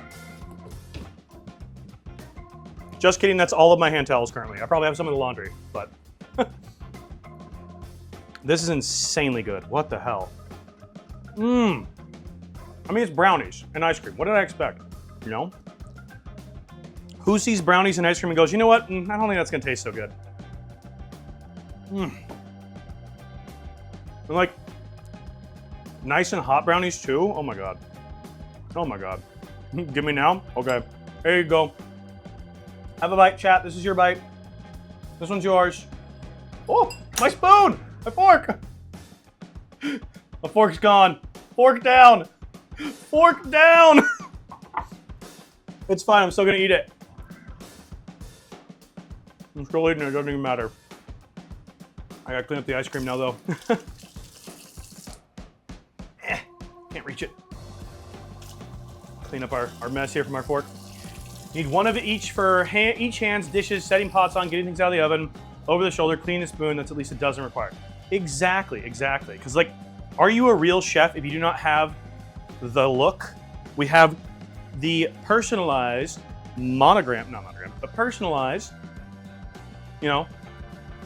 Just kidding, that's all of my hand towels currently. I probably have some in the laundry, but... This is insanely good. What the hell? Mmm. I mean, it's brownies and ice cream. What did I expect? You know? Who sees brownies and ice cream and goes, you know what? I don't think that's gonna taste so good. Mmm. And like, nice and hot brownies too. Oh my God. Oh my God. Give me now? Okay. There you go. Have a bite, chat. This is your bite. This one's yours. Oh, my spoon! My fork! My fork's gone. Fork down! Fork down! It's fine, I'm still gonna eat it. I'm still eating it, it doesn't even matter. I gotta clean up the ice cream now though. Can't reach it. Clean up our mess here from our fork. Need one of each for each hands, dishes, setting pots on, getting things out of the oven, over the shoulder, clean the spoon, that's at least a dozen required. Exactly. Because like, are you a real chef if you do not have the look? We have the personalized personalized, you know,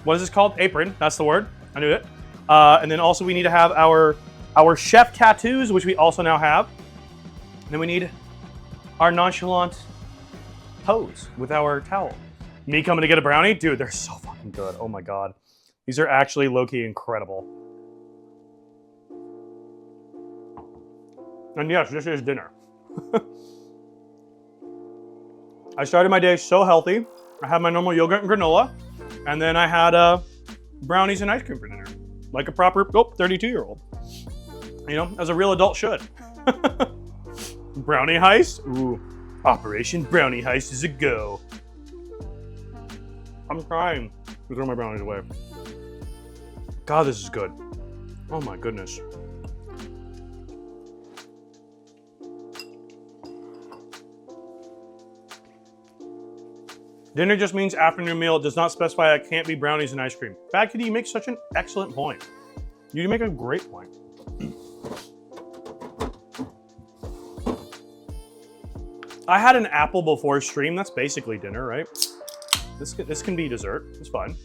what is this called? Apron, that's the word, I knew it. And then also we need to have our chef tattoos, which we also now have. And then we need our nonchalant pose with our towel. Me coming to get a brownie? Dude, they're so fucking good. Oh my God. These are actually low-key incredible. And yes, this is dinner. I started my day so healthy. I had my normal yogurt and granola. And then I had brownies and ice cream for dinner. Like a proper 32-year-old. You know, as a real adult should. Brownie heist? Ooh. Operation Brownie Heist is a go. I'm crying. I throw my brownies away. God, this is good. Oh my goodness. Dinner just means afternoon meal. It does not specify it can't be brownies and ice cream. Bad Kitty, you make such an excellent point. You make a great point. I had an apple before stream. That's basically dinner, right? This can be dessert. It's fine.